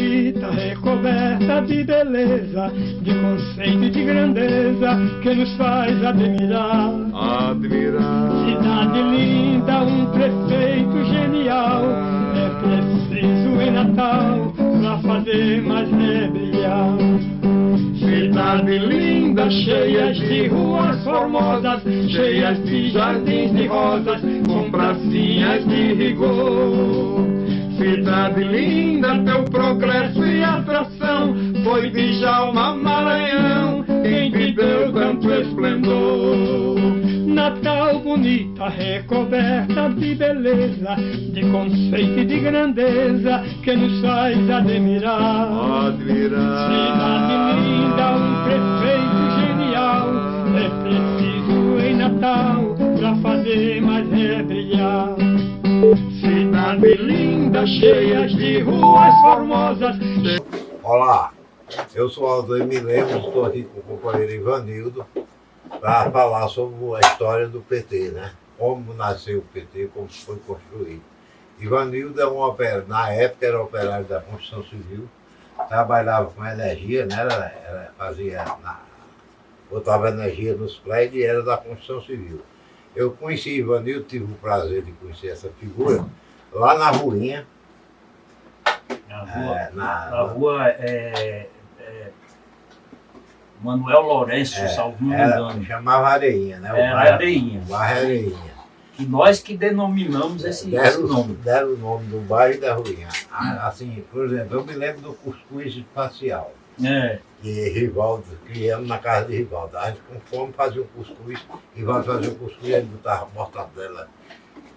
bonita, recoberta de beleza, de conceito e de grandeza, que nos faz admirar. Cidade linda, um prefeito genial, é preciso em Natal pra fazer mais brilhar. Cidade linda, cheias de ruas formosas, cheias de jardins de rosas, com pracinhas de rigor. Cidade linda, teu progresso e atração, foi Djalma Maranhão quem te deu tanto esplendor. Natal bonita, recoberta de beleza, de conceito e de grandeza, que nos faz admirar. Cidade linda, um prefeito genial, é preciso em Natal pra fazer mais brilhar. Cidade linda, cheias de ruas formosas. Olá, eu sou Aldoir Lemos, estou aqui com o companheiro Ivanildo para falar sobre a história do PT, né? Como nasceu o PT, como foi construído. Ivanildo é na época era operário da construção civil, trabalhava com energia, né? Botava energia nos prédios e era da construção civil. Eu conheci Ivanildo, tive o prazer de conhecer essa figura lá na Ruinha. Na rua Manuel Lourenço, salvo não me engano. Chamava Areinha, né? Areinha. O bairro Areinha. E nós que denominamos esse nome. Deram o nome do bairro e da Ruinha. Assim, por exemplo, eu me lembro do cuscuz espacial. Que Rivaldo, criamos na casa de Rivaldo. A gente com fome fazia um cuscuz, Rivaldo fazia um cuscuz, ele botava mortadela.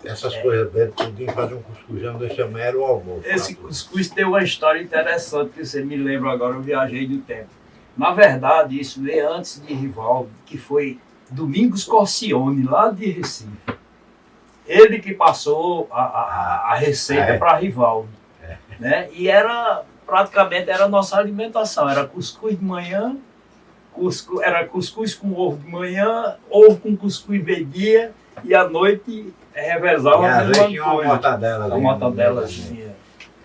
Essas coisas dentro, tudinho, fazia um cuscuzão, eu chamei, era o almoço. Esse cuscuz tem uma história interessante, que você me lembra agora, eu viajei do tempo. Na verdade, isso veio antes de Rivaldo, que foi Domingos Corcione, lá de Recife. Ele que passou a receita para Rivaldo. Né? E praticamente era a nossa alimentação, era cuscuz de manhã, era cuscuz com ovo de manhã, ovo com cuscuz meio-dia, e à noite revezava a mesma coisa. Uma mortadela. Uma mortadelazinha.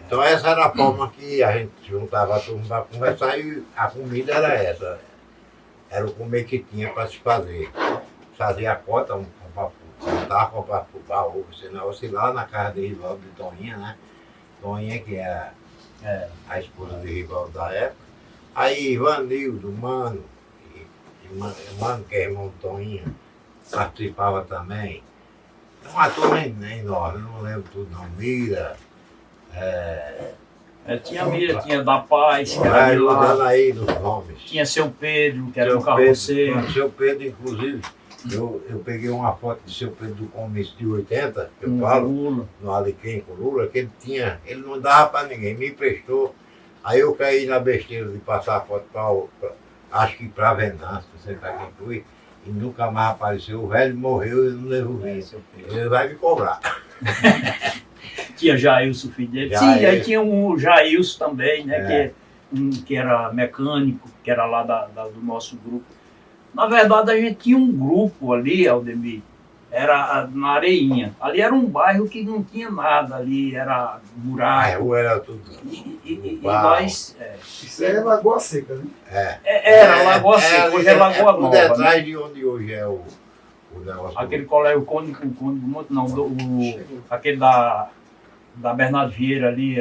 Então essa era a forma que a gente juntava a turma para conversar e a comida era essa. Era o comer que tinha para se fazer. Fazia a cota, juntava, comprava fubá, ovo, senão lá na casa de Rivaldo de Toninha, né? Toninha que era a esposa de Rivaldo da época. Aí Ivanildo, Mano, Mano que é irmão de Toninha, participava também. Uma turma enorme, não lembro tudo não. Mira. Tinha Mira, tinha da Paz, que era de lá. Aí dos nomes. Tinha Seu Pedro, que era um carroceiro. Seu Pedro, inclusive, eu peguei uma foto de Seu Pedro do começo de 80, eu falo, no Alecrim com Lula, que ele não dava para ninguém, me emprestou. Aí eu caí na besteira de passar a foto acho que para Venâncio, não sei para quem foi. E nunca mais apareceu. O velho morreu e não devolvi. Ele vai me cobrar. Tinha Jailson, filho dele. Sim, aí tinha um Jailson também, né? Que era mecânico, que era lá do nosso grupo. Na verdade, a gente tinha um grupo ali, Aldemir, era na Areinha. Ali era um bairro que não tinha nada ali, era buraco. A rua era tudo. E nós. Isso aí é Lagoa Seca, né? Era Lagoa Seca, hoje é Lagoa Nova. Detrás de onde hoje é o negócio. Aquele colégio, o Conde do Monte, não, aquele da Bernardo Vieira ali,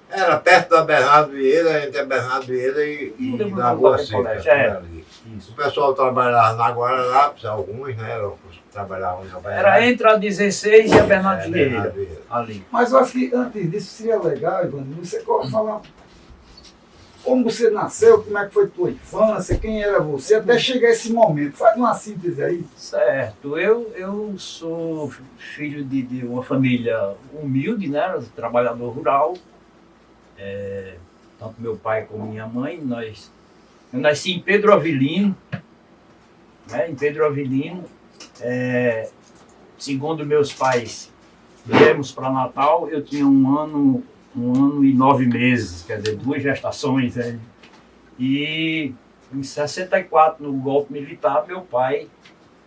Era perto da Bernardo Vieira, entre a Bernardo Vieira e Lagoa Seca. O pessoal trabalhava na Guararapes, alguns, né? Trabalhavam na Guararapes. Era entre a 16 e a Bernardo Vieira, ali. Mas eu acho que antes disso seria legal, Ivanildo, você falar como você nasceu, como é que foi tua infância, quem era você, até chegar esse momento. Faz uma síntese aí. Certo. Eu sou filho de uma família humilde, né? Trabalhador rural. Tanto meu pai como minha mãe. Eu nasci em Pedro Avelino, né? Em Pedro Avelino. Segundo meus pais, viemos para Natal, eu tinha um ano e 9 meses, quer dizer, 2 gestações. Né? E em 64, no golpe militar, meu pai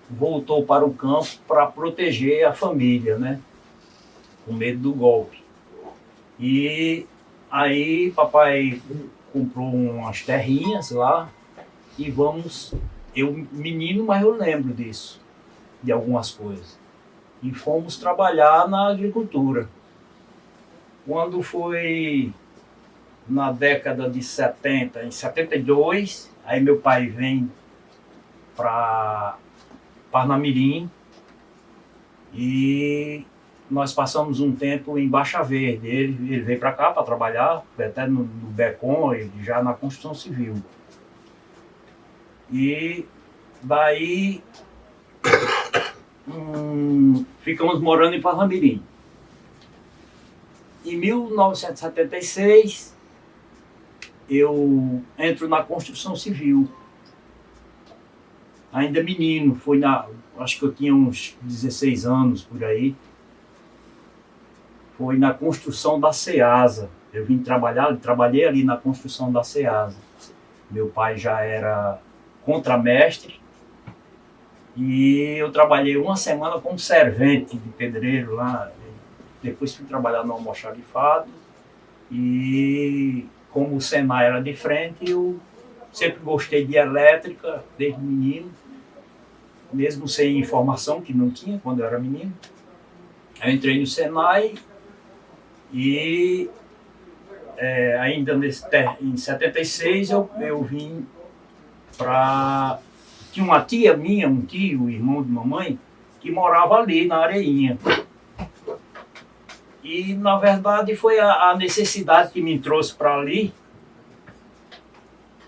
voltou para o campo para proteger a família, né? Com medo do golpe. E Aí papai comprou umas terrinhas lá e vamos, eu menino, mas eu lembro disso, de algumas coisas. E fomos trabalhar na agricultura. Quando foi na década de 70, em 72, aí meu pai vem para Parnamirim e nós passamos um tempo em Baixa Verde. Ele veio para cá para trabalhar, foi até no Becom, ele já na construção civil. E daí ficamos morando em Parnamirim. Em 1976, eu entro na construção civil. Ainda menino, acho que eu tinha uns 16 anos por aí. Foi na construção da Ceasa. Eu trabalhei ali na construção da Ceasa. Meu pai já era contramestre e eu trabalhei uma semana como servente de pedreiro lá. Depois fui trabalhar no almoxarifado e como o Senai era de frente, eu sempre gostei de elétrica desde menino, mesmo sem informação que não tinha quando eu era menino. Eu entrei no Senai e ainda em 76 eu vim para... Tinha uma tia minha, um tio, irmão de mamãe, que morava ali na Areinha. E, na verdade, foi a necessidade que me trouxe para ali,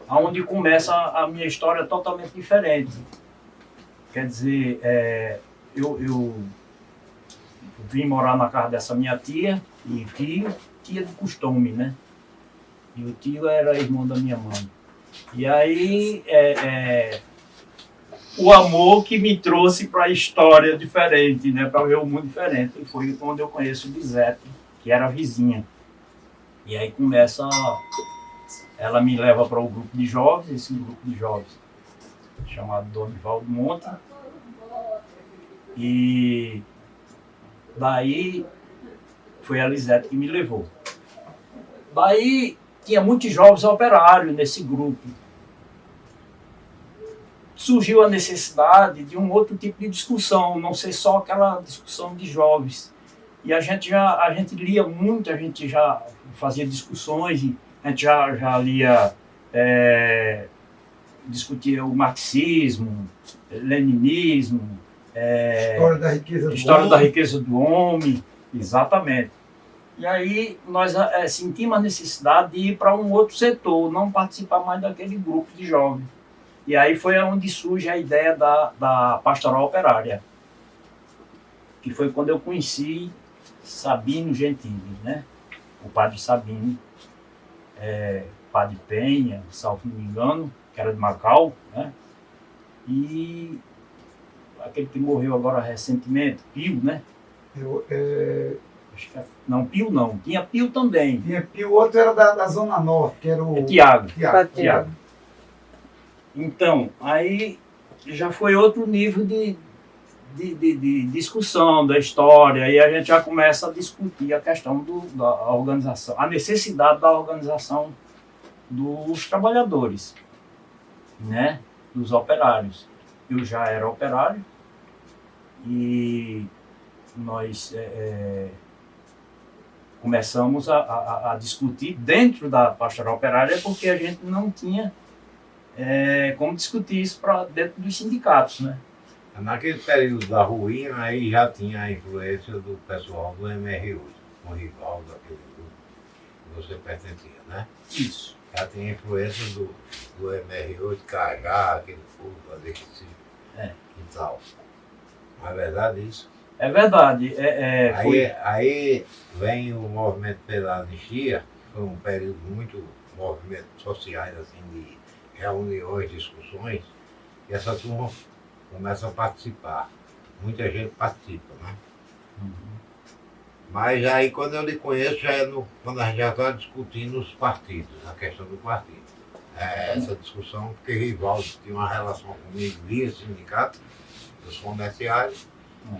onde começa a minha história totalmente diferente. Quer dizer, eu vim morar na casa dessa minha tia e tio, tia de costume, né? E o tio era irmão da minha mãe. E aí, o amor que me trouxe para a história diferente, né? Para ver o mundo diferente. E foi quando eu conheço Lisete, que era vizinha. E aí ela me leva para o grupo de jovens, esse grupo de jovens chamado Donivaldo Monte. E daí foi a Lisete que me levou. Daí tinha muitos jovens operários nesse grupo. Surgiu a necessidade de um outro tipo de discussão, não ser só aquela discussão de jovens. E a gente lia muito, a gente já fazia discussões, a gente já lia, discutia o marxismo, leninismo, História da riqueza do homem, exatamente. E aí nós sentimos a necessidade de ir para um outro setor, não participar mais daquele grupo de jovens. E aí foi onde surge a ideia da pastoral operária, que foi quando eu conheci Sabino Gentili, né? O padre Sabino, padre Penha, salvo não me engano, que era de Macau, né? E aquele que morreu agora recentemente, Pio, né? Não, Pio não. Tinha Pio também. Tinha Pio, o outro era da Zona Norte, que era o... Tiago. Tiago. Então, aí já foi outro nível de discussão da história, e a gente já começa a discutir a questão da organização, a necessidade da organização dos trabalhadores, né? Dos operários. Eu já era operário e nós começamos a discutir dentro da pastoral operária porque a gente não tinha como discutir isso dentro dos sindicatos, né? Naquele período da ruína, aí já tinha a influência do pessoal do MR8, o rival daquele grupo que você pertencia, né? Isso. Já tinha a influência do MR8, Cajá, aquele povo ali, Recife e tal. Não é verdade isso? É verdade. Aí vem o movimento pela anistia, foi um período muito movimentos sociais, assim, de reuniões, discussões, e essa turma começa a participar. Muita gente participa, né? Uhum. Mas aí quando eu lhe conheço, já quando a gente já está discutindo os partidos, a questão do partido. Essa discussão, porque Rivaldo tinha uma relação comigo via sindicato, dos comerciários,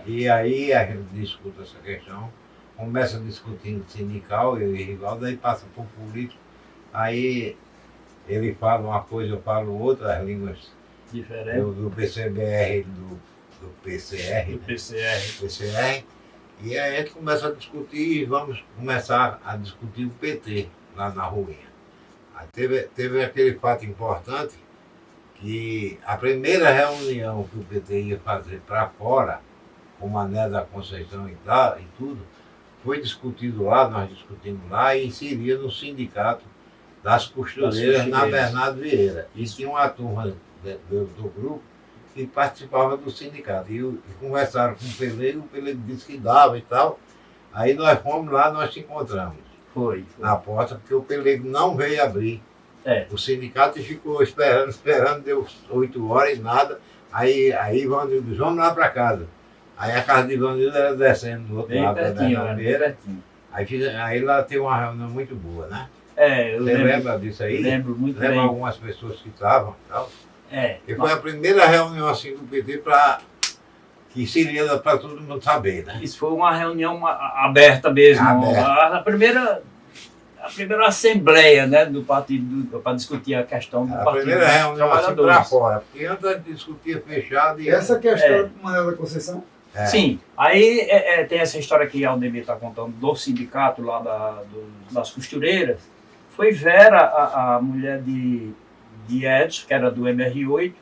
e aí a gente discute essa questão, começa discutindo sindical, eu e Rivaldo, aí passa por político, aí ele fala uma coisa, eu falo outra, as línguas Diferente. do PCBR e do PCR, Do né? PCR. PCR, e aí a gente começa a discutir e vamos começar a discutir o PT lá na ruinha. Aí teve aquele fato importante que a primeira reunião que o PT ia fazer para fora, com o Mané da Conceição e tal, e tudo, foi discutido lá, nós discutimos lá, e inseria no sindicato das costureiras na Bernardo Vieira. E tinha uma turma do grupo que participava do sindicato. E conversaram com o Pelego disse que dava e tal. Aí nós fomos lá, nós se encontramos Foi. na porta, porque o Pelego não veio abrir. É. O sindicato ficou esperando, deu 8 horas e nada. Aí Ivanildo disse, vamos lá para casa. Aí a casa de Ivanildo era descendo do outro Bem lado da pertinho, Bernardo bem Vieira. pertinho. Aí lá tem uma reunião muito boa, né? É, eu Você lembro. lembra disso aí? Lembro muito Lembra bem. algumas pessoas que estavam e tal? É. E foi a primeira reunião assim do PT que seria para todo mundo saber, né? Isso foi uma reunião aberta mesmo. Aberta. A primeira assembleia, né, do partido para discutir a questão do A Partido primeira dos reunião assim para Trabalhadores. fora, porque antes a gente discutia fechado e... Essa questão É. do Manuel da Conceição? É. Sim, aí tem essa história que a Aldemir está contando do sindicato lá das costureiras. Foi Vera, a mulher de Edson, que era do MR8,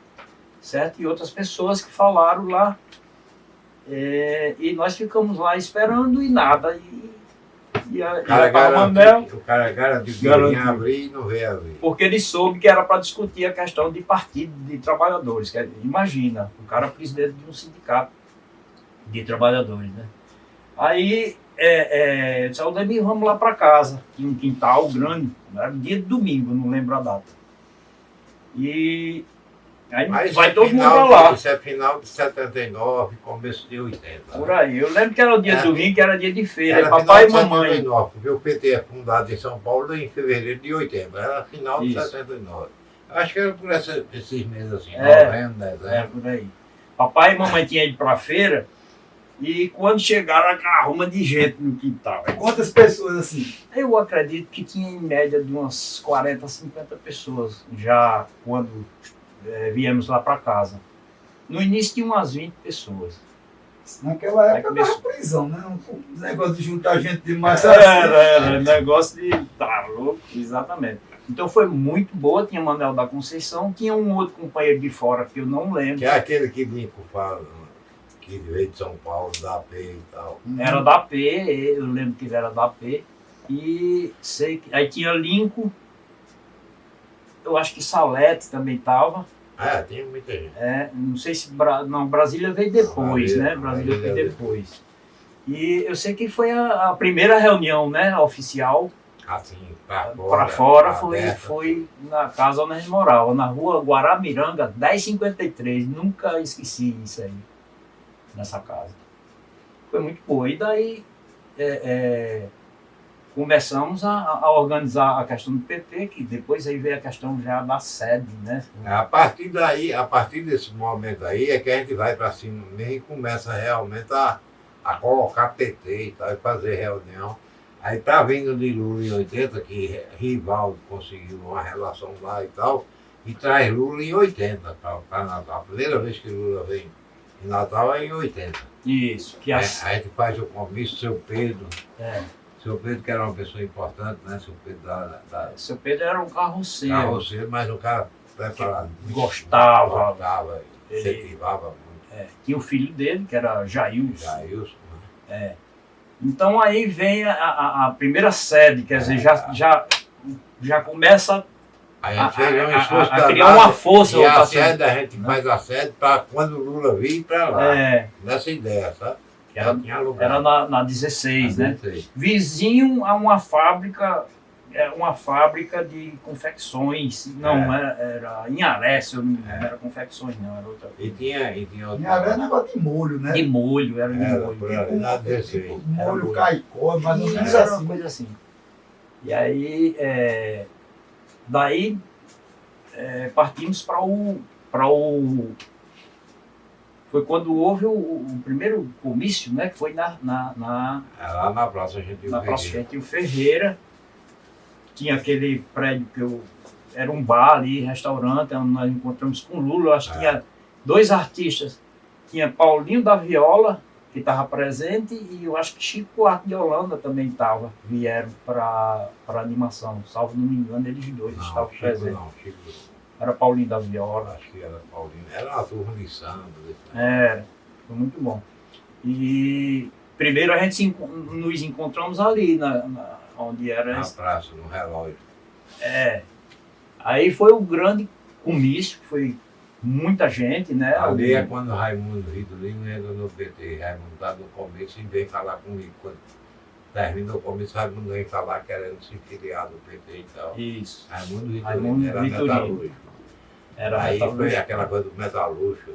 certo? E outras pessoas que falaram lá. E nós ficamos lá esperando e nada. O cara garantiu que ia abrir e não veio abrir. Porque ele soube que era para discutir a questão de partido de trabalhadores. Imagina, o cara presidente de um sindicato de trabalhadores, né? Aí, eu disse, Aldemir, vamos lá para casa. Tinha um quintal grande, era dia de domingo, não lembro a data. E aí Mas vai é todo mundo final para lá. Isso é final de 79, começo de 80. Por aí. Eu lembro que era o dia de domingo, que era dia de feira. Era Papai e final de mamãe. 79, porque o PT é fundado em São Paulo em fevereiro de 80. Era final de Isso. 79. Acho que era por esses meses assim, novembro, dezembro. Por aí. Papai e mamãe tinham ido para a feira e quando chegaram, aquela arruma de gente no quintal. Quantas pessoas assim? Eu acredito que tinha em média de umas 40, 50 pessoas já quando viemos lá para casa. No início tinha umas 20 pessoas. Naquela Aí época começou. dava prisão, né? Um negócio de juntar gente demais. Era negócio de... Tá louco, exatamente. Então foi muito boa, tinha Manuel da Conceição, tinha um outro companheiro de fora que eu não lembro. Que é aquele que Lincoln fala, que veio de São Paulo, da AP e tal. Era da P, eu lembro que ele era da P. E sei que. Aí tinha Lincoln, eu acho que Salete também estava. Tinha muita gente. Não sei se. Não, Brasília veio depois, né? Brasília veio depois. E eu sei que foi a primeira reunião, né, oficial. Assim, para Para fora foi na casa onde a gente morava, na rua Guaramiranga, 1053. Nunca esqueci isso aí, nessa casa. Foi muito boa. E daí começamos a organizar a questão do PT, que depois aí veio a questão já da sede, né? A partir daí, a partir desse momento aí, é que a gente vai para cima mesmo e começa realmente a colocar PT e tal, e fazer reunião. Aí tá vindo de Lula em 80, que Rivaldo conseguiu uma relação lá e tal, e traz Lula em 80 para Natal. A primeira vez que Lula vem em Natal é em 80. Isso. Que Aí a gente faz o comício, seu Pedro, que era uma pessoa importante, né? Seu Pedro Seu Pedro era um carroceiro. carroceiro, mas um cara preparado. Gostava. Incentivava muito. Tinha o filho dele, que era Jailson. Jailson, né? Então aí vem a primeira sede, quer dizer, já começa A gente fez um esforço a criar danado, uma força. e a sede, a gente faz a sede para quando o Lula vir para lá. Nessa ideia, sabe? Era, tinha lugar. era na 16, né? 16. Vizinho a uma fábrica de confecções. Não, era em Aré, se eu não me engano, era confecções, não, era outra E tinha outra. Minha é negócio de molho, né? de molho, era de molho. por ali, na 16. Molho caicó, mas não Isso, é era uma assim. coisa assim. E aí, daí partimos para o foi quando houve o primeiro comício, né? Que foi É lá na Praça Gentil na Praça Ferreira. Gentil Ferreira. Tinha aquele prédio era um bar ali, restaurante, onde nós encontramos com o Lula. Eu acho que tinha 2 artistas. Tinha Paulinho da Viola, que estava presente, e eu acho que Chico Buarque de Holanda também vieram para a animação. Salvo não me engano, eles dois Não, estavam Chico presentes. não, Chico não. Era Paulinho da Viola. Acho que era Paulinho. Era uma turma de samba. Era, foi muito bom. E primeiro a gente nos encontramos ali, onde era. Na praça, no relógio. Aí foi o grande comício, que foi muita gente, né? Ali é quando Raimundo Rito Lima entra no PT. Raimundo está no começo e vem falar comigo. Quando termina o começo, Raimundo vem falar querendo se filiar do PT e tal. Isso. Raimundo Rito Raimundo Lima era Rito Lima. metalúrgico. Era Aí foi metalúrgico. aquela coisa do metalúrgico,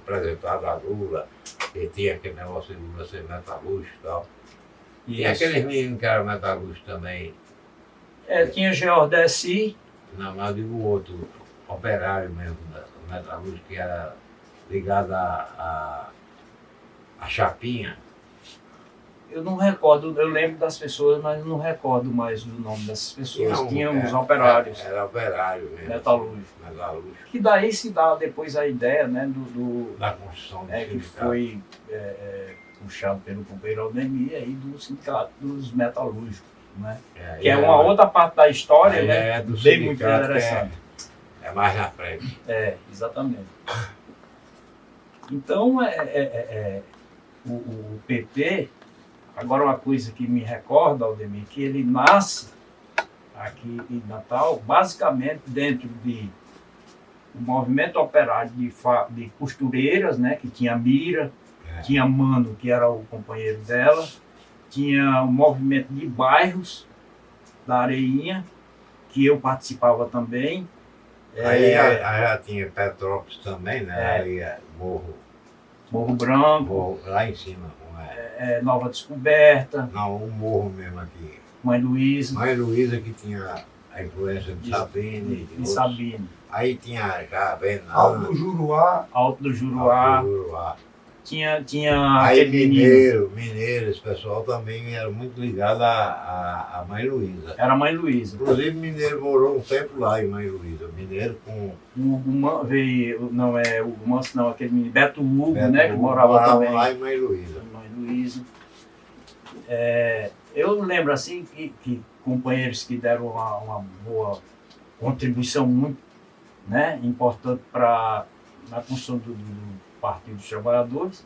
apresentado a Lula, e tinha aquele negócio de Lula ser metalúrgico e tal. E Isso. aqueles meninos que eram metalúrgicos também, Tinha Geordeci, não, mas eu digo o outro, operário mesmo, metalúrgico, que era ligado a Chapinha. eu não recordo, eu lembro das pessoas, mas não recordo mais o nome dessas pessoas. Tinha os é, operários, Era operário mesmo. metalúrgicos. Metalúrgico. Que daí se dá depois a ideia, né, Da construção do que sindicato. foi puxado pelo companheiro Aldemir aí do sindicato dos metalúrgicos, né? Que é uma outra parte da história, né? É do Bem muito sindicato, interessante. é mais na frente. Exatamente. Então, o PT, agora uma coisa que me recorda, Aldemir, que ele nasce aqui em Natal, basicamente dentro de um movimento operário de costureiras, né, que tinha Mira, tinha Mano, que era o companheiro dela, tinha um movimento de bairros da Areinha, que eu participava também. Aí já tinha Petrópolis também, né? Aí Morro Branco, morro lá em cima. Nova Descoberta, Não, um morro mesmo aqui. Mãe Luísa Mãe Luísa, que tinha a influência de Sabine. de e outros. Sabine. Aí tinha já Alto Venâncio, do Juruá. Alto do Juruá, Juruá. tinha Aí aquele menino, Mineiro, esse pessoal também era muito ligado à Mãe Luísa. era a Mãe Luísa. Inclusive, Mineiro morou um tempo lá em Mãe Luísa. Mineiro com O Manso não, aquele menino, Beto Hugo, Beto né, que Hugo, morava moravam também. lá em Mãe Luísa. Mãe Luísa. Eu lembro assim que companheiros que deram uma boa contribuição muito, né, importante na construção do Partido dos Trabalhadores.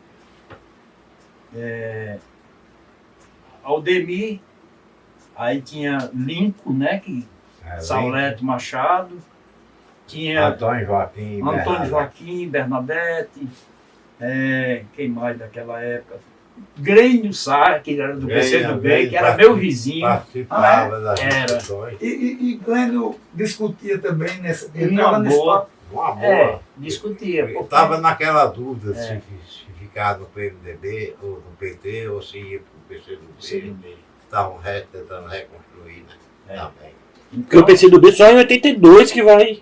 Aldemir, aí tinha Lincoln, né, Saulete Machado, tinha Antônio Joaquim. Antônio Bernardo. Joaquim, Bernadette, quem mais daquela época? Glênio Sá, que era do PCdoB, que era meu vizinho. Participava das Era. discussões. E Glênio discutia também nessa. Ele Uma estava nesse boa. papo. Uma boa. Discutia. Eu porque- estava naquela dúvida É. se ficar no PMDB ou no PT ou se ia para o PCdoB. PCdoB. Estavam tentando reconstruir, né? Também. Porque o PCdoB só em 82 que vai.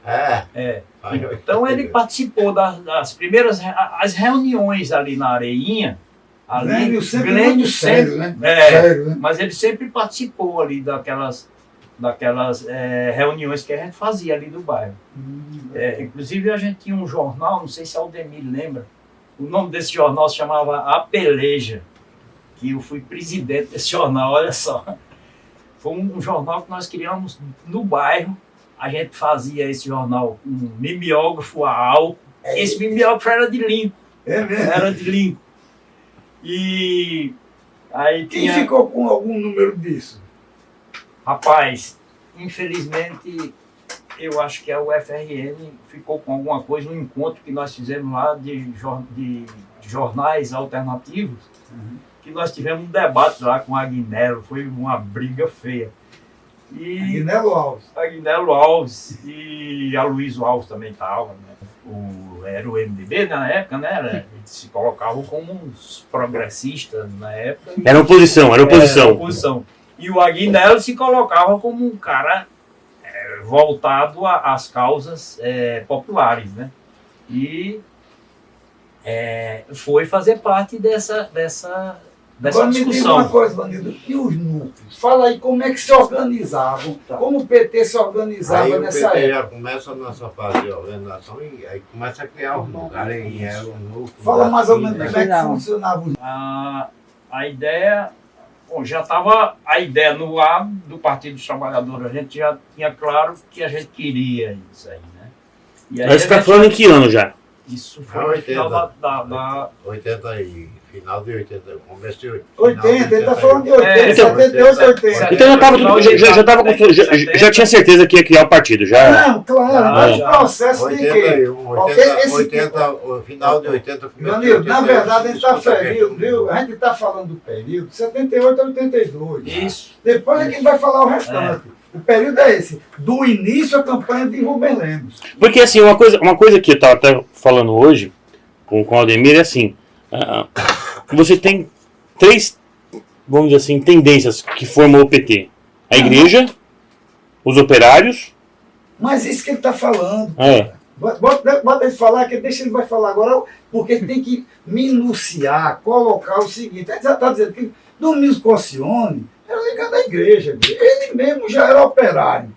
Aí eu- Então ele participou das primeiras as reuniões ali na Areinha. Glênio sempre Glênio muito sério, né? É. Sério, né? Mas ele sempre participou ali daquelas reuniões que a gente fazia ali do bairro. Inclusive a gente tinha um jornal, não sei se Aldemir lembra, o nome desse jornal se chamava A Peleja, que eu fui presidente desse jornal, olha só. Foi um jornal que nós criamos no bairro, a gente fazia esse jornal com um mimeógrafo a álcool, esse mimeógrafo era de Lincoln, É mesmo. era de Lincoln. E aí Quem tinha... ficou com algum número disso? Rapaz, infelizmente, eu acho que a UFRN ficou com alguma coisa, um encontro que nós fizemos lá de jornais alternativos, que nós tivemos um debate lá com a Agnello, foi uma briga feia. E Aguinaldo Alves. a Agnello Alves e a Luísa Alves também estavam, né? Era o MDB na época, né? Eles se colocavam como uns progressistas na época. Era oposição, era oposição. Oposição. E o Agnello se colocava como um cara voltado às causas populares, né? E foi fazer parte dessa Agora me diga discussão. uma coisa, Vanildo, e os núcleos? Fala aí como é que se organizavam, Tá. como o PT se organizava Aí o nessa PT época. já começa nessa fase de organização e aí começa a criar os núcleos. Aí é o núcleo. Fala mais ou menos né? como é que funcionava os A ideia, bom, já estava a ideia no ar do Partido dos Trabalhadores, a gente já tinha claro que a gente queria isso aí, né? E aí Aí você está falando em que ano já? isso foi no final 80. da 80 e final de 80, começo de 80. 80, ele está falando de 80, É, 78, 80. Então já tinha certeza que ia criar o partido, já. Não, claro, Ah, mas o já. processo de quê? 81, Ok, 80, esse- 80, o final de 80 começo de Danilo, na 81, verdade, a gente está discuta a ferido, questão viu? A gente está falando do período de 78 a 82. Isso. Depois é que vai falar o restante. O período é esse, do início à campanha de Rubem Lemos. Porque assim, uma coisa que eu estava até falando hoje com o Aldemir é assim, você tem três, vamos dizer assim, tendências que formam o PT. A igreja, os operários, Mas isso que ele está falando. é, Bota ele falar, que deixa ele vai falar agora, porque ele tem que minuciar, colocar o seguinte. Ele já está dizendo que Domingos Cossione era ligado à igreja. Ele mesmo já era operário.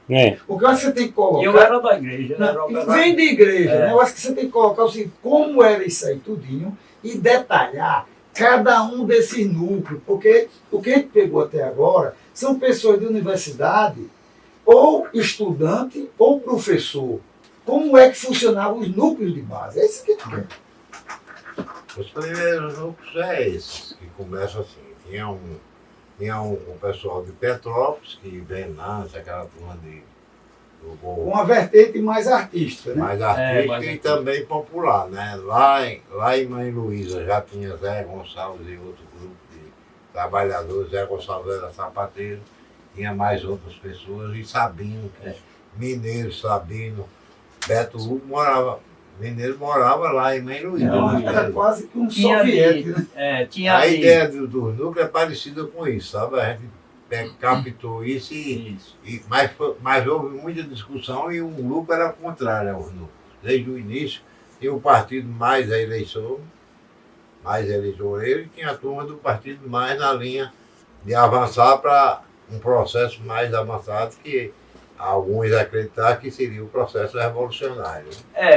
O que eu acho que você tem que colocar. E eu era da igreja, né? Não, vem de igreja, É. né? Eu acho que você tem que colocar o seguinte, como era isso aí tudinho, e detalhar cada um desses núcleos, porque o que a gente pegou até agora são pessoas de universidade, ou estudante, ou professor. Como é que funcionavam os núcleos de base? É isso que a gente quer. Os primeiros núcleos é esses, que começam assim. Tinha um pessoal de Petrópolis, que vem lá, aquela turma do povo Uma vertente mais artística, né? mais artística mais e artística. também popular, né? Lá em Mãe Luísa já tinha Zé Gonçalves e outro grupo de trabalhadores, Zé Gonçalves era sapateiro, tinha mais outras pessoas, e Sabino, Mineiro, Sabino, Beto Hugo Mineiro morava lá em Mãe Luísa. Então, né? era quase que um Tinha soviético, ali, né? tinha A ali. ideia do núcleo é parecida com isso, sabe? A gente captou isso, Isso. mas houve muita discussão e um grupo era contrário aos núcleos. Desde o início, tinha o partido mais eleitoreiro, e tinha a turma do partido mais na linha de avançar para um processo mais avançado, que alguns acreditavam que seria o processo revolucionário.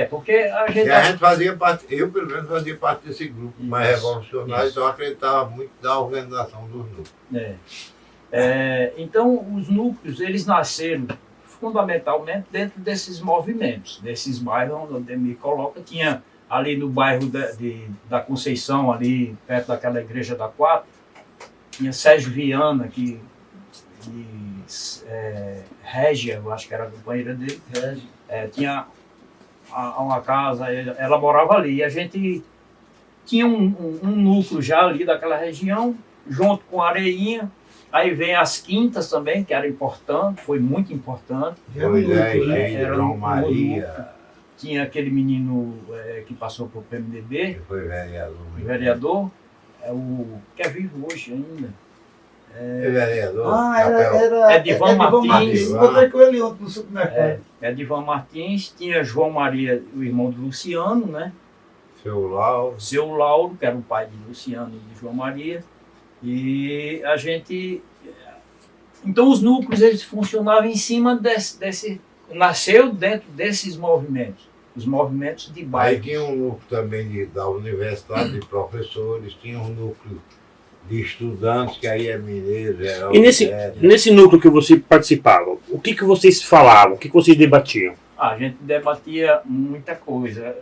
Porque a gente. E a gente fazia parte, eu pelo menos fazia parte desse grupo mais Isso, revolucionário, isso. então eu acreditava muito da organização dos núcleos. Então, os núcleos, eles nasceram fundamentalmente dentro desses movimentos, desses bairros onde o Aldemir coloca. Tinha ali no bairro da Conceição, ali perto daquela igreja da Quatro, tinha Sérgio Viana, que Régia, eu acho que era a companheira dele, tinha uma casa, ela morava ali, e a gente tinha um núcleo já ali daquela região, junto com Areinha. Aí vem as quintas também, que era importante, foi muito importante. Moisés, né? Geide, Era João um Maria, Tinha aquele menino que passou para o PMDB, que foi vereador. o vereador, o que é vivo hoje ainda. É vereador. Ah, Chapéu. Edivan Martins. Encontrei com ele ontem no supermercado. Edivan Martins, tinha João Maria, o irmão do Luciano, né? Seu Lauro. Seu Lauro, que era o pai de Luciano e de João Maria. E a gente... Então os núcleos, eles funcionavam em cima desse... Nasceu dentro desses movimentos. Os movimentos de Aí bairro. tinha um núcleo também da universidade, de professores, tinha um núcleo de estudantes, que aí é mineiro, geral. E nesse núcleo que você participava, o que vocês falavam, o que vocês debatiam? A gente debatia muita coisa.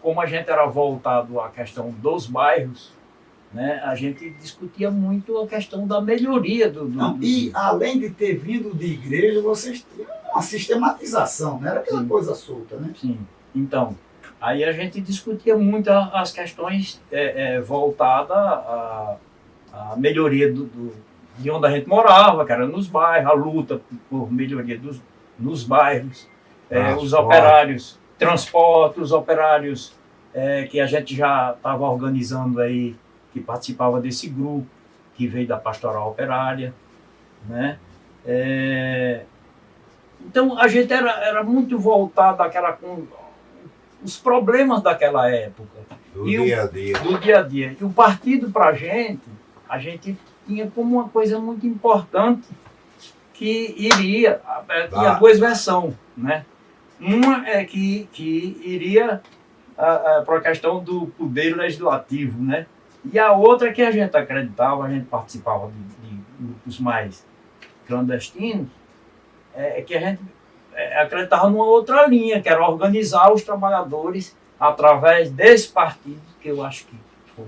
Como a gente era voltado à questão dos bairros, né, a gente discutia muito a questão da melhoria Não, e além de ter vindo de igreja, vocês tinham uma sistematização, não era aquela Sim. coisa solta, né? Sim. Então, aí a gente discutia muito as questões voltadas à melhoria de onde a gente morava, que era nos bairros, a luta por melhoria nos bairros, os operários, transporte, os operários que a gente já estava organizando aí, que participava desse grupo, que veio da Pastoral Operária, né? Então, a gente era muito voltado àquela... os problemas daquela época. Do E dia a dia. do dia a dia. E o partido, para a gente tinha como uma coisa muito importante que iria, tinha duas versões, né? Uma é que iria para a questão do poder legislativo, né? E a outra é que a gente acreditava, a gente participava de grupos mais clandestinos, é que a gente acreditava numa outra linha, que era organizar os trabalhadores através desse partido, que eu acho que foi,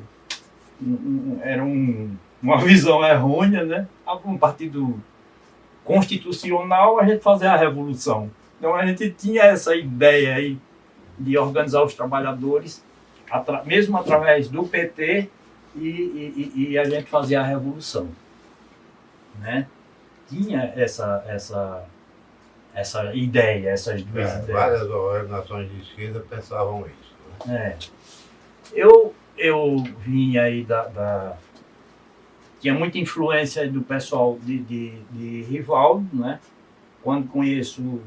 era uma visão errônea, né? Um partido constitucional, a gente fazer a revolução. Então a gente tinha essa ideia aí de organizar os trabalhadores, mesmo através do PT, e a gente fazia a revolução, né? Tinha essa ideia, essas duas ideias. Várias organizações de esquerda pensavam isso. Né? Eu vim aí tinha muita influência do pessoal de Rivaldo, né? Quando conheço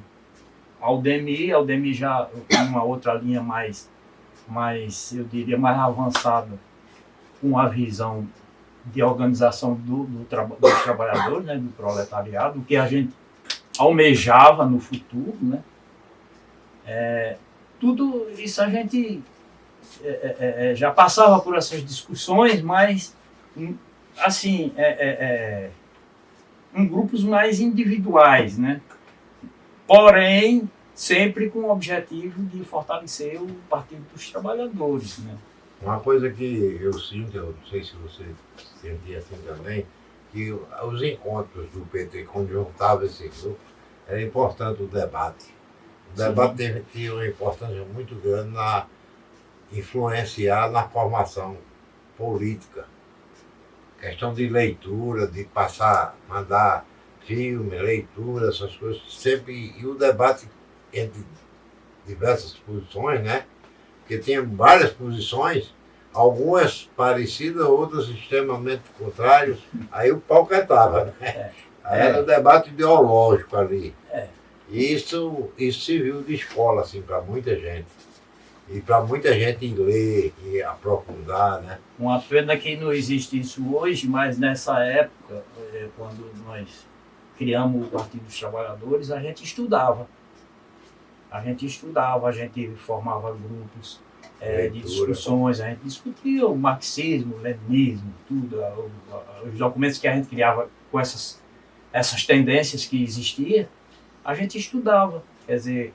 Aldemir já em uma outra linha mais, eu diria, mais avançada, com a visão de organização dos trabalhadores, né? Do proletariado, o que a gente almejava no futuro, né? Tudo isso a gente já passava por essas discussões, mas assim, em grupos mais individuais, né? Porém, sempre com o objetivo de fortalecer o Partido dos Trabalhadores, né? Uma coisa que eu sinto, eu não sei se você sentia assim também, que os encontros do PT, quando juntava esse grupo, era importante o debate. O debate tinha uma importância muito grande na influenciar na formação política. Questão de leitura, de mandar filme, leitura, essas coisas, sempre, e o debate entre diversas posições, né? Porque tinha várias posições, algumas parecidas, outras extremamente contrárias, aí o pau cantava, né? Aí era um debate ideológico ali. E isso serviu de escola, assim, para muita gente. E para muita gente ler e aprofundar, né? Uma pena que não existe isso hoje, mas nessa época, quando nós criamos o Partido dos Trabalhadores, a gente estudava. A gente formava grupos de discussões, a gente discutia o marxismo, o leninismo, tudo, os documentos que a gente criava com essas tendências que existiam, a gente estudava. Quer dizer,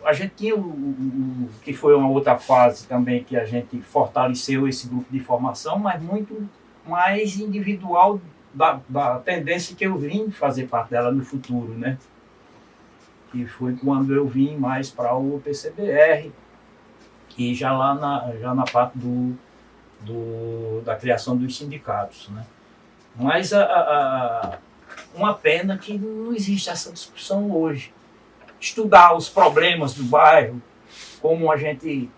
a gente tinha o que foi uma outra fase também, que a gente fortaleceu esse grupo de formação, mas muito mais individual da tendência que eu vim fazer parte dela no futuro, né? Que foi quando eu vim mais para o PCBR, e já lá na parte da criação dos sindicatos, né? Mas uma pena que não existe essa discussão hoje. Estudar os problemas do bairro, como a gente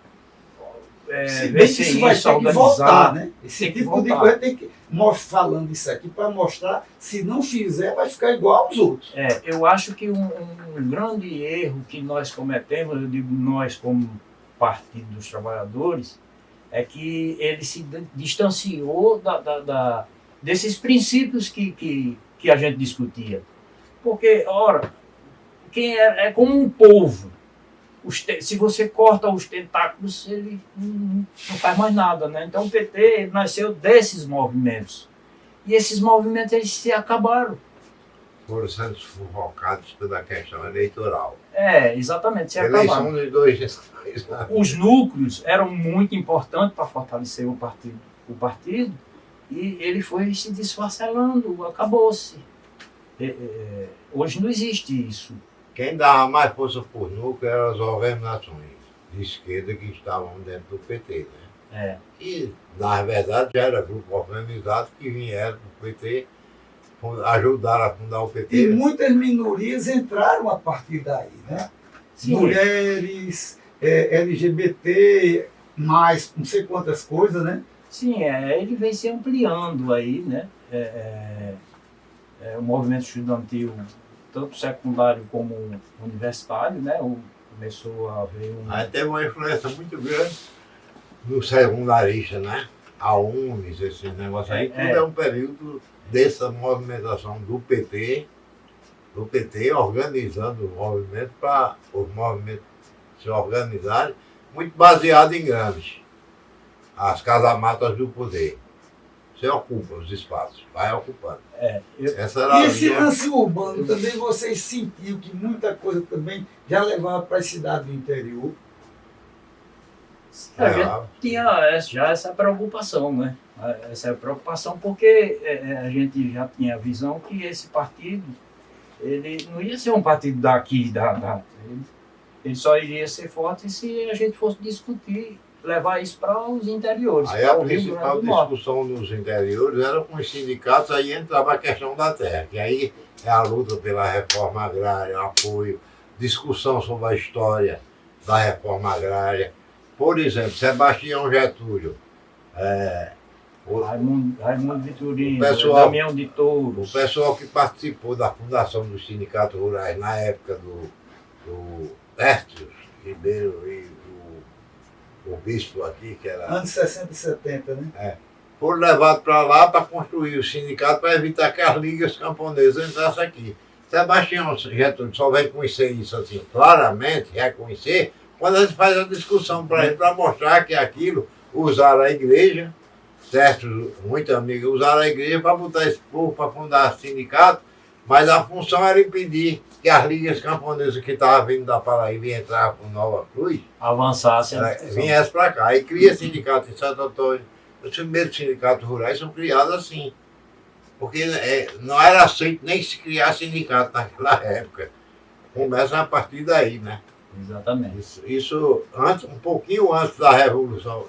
ver se isso vai ter que voltar, né? Esse tipo de coisa tem que falando isso aqui para mostrar, se não fizer, vai ficar igual aos outros. Eu acho que um grande erro que nós cometemos, eu digo nós como Partido dos Trabalhadores, é que ele se distanciou desses princípios que a gente discutia. Porque, ora, quem é como um polvo. Se você corta os tentáculos, ele não faz mais nada, né? Então o PT nasceu desses movimentos. E esses movimentos, eles se acabaram. Foram sendo sufocados pela questão eleitoral. Exatamente, se eleição acabaram. De 2 Os núcleos eram muito importantes para fortalecer o partido, e ele foi se desfacelando, acabou-se. Hoje não existe isso. Quem dava mais força por núcleo eram as organizações de esquerda que estavam dentro do PT, né? E, na verdade, já era grupo organizado que vieram do PT, ajudaram a fundar o PT. E muitas minorias entraram a partir daí, né? Sim. Mulheres, LGBT, mais não sei quantas coisas, né? Sim, ele vem se ampliando aí, né? O movimento estudantil, tanto secundário como universitário, né? Começou a haver Aí teve uma influência muito grande no secundarista, né? A UNES, esse negócio aí, tudo é um período dessa movimentação do PT organizando o movimento para os movimentos se organizarem, muito baseado em grandes. As casamatas do poder. Você ocupa os espaços, vai ocupando. Essa era E a esse linha. lance urbano também vocês sentiram que muita coisa também já levava para a cidade do interior? A gente tinha já essa preocupação, né? Essa preocupação porque a gente já tinha a visão que esse partido, ele não ia ser um partido daqui, ele só iria ser forte se a gente fosse discutir, levar isso para os interiores. Aí a principal discussão nos interiores era com os sindicatos, aí entrava a questão da terra, que aí é a luta pela reforma agrária, apoio, discussão sobre a história da reforma agrária. Por exemplo, Sebastião Getúlio, Raimundo Vitorino, pessoal- Damião de Touros. o pessoal que participou da fundação dos sindicatos rurais na época do Tércio Ribeiro e o bispo aqui, que era... Anos 60 e 70, né? foram levados para lá para construir o sindicato para evitar que as ligas camponesas entrassem aqui. Sebastião Getúlio só vai conhecer isso assim, claramente, reconhecer, quando a gente faz a discussão para ele, para mostrar que aquilo, usaram a igreja, certo, muitos amigos usaram a igreja para botar esse povo para fundar sindicato, mas a função era impedir que as ligas camponesas que estavam vindo da Paraíba e entravam com Nova Cruz, Avançasse. viesse para cá. Aí cria sindicato em Santo Antônio. Os primeiros sindicatos rurais são criados assim. Porque não era aceito nem se criar sindicato naquela época. Começa a partir daí, né? Exatamente. Isso antes, um pouquinho antes da Revolução,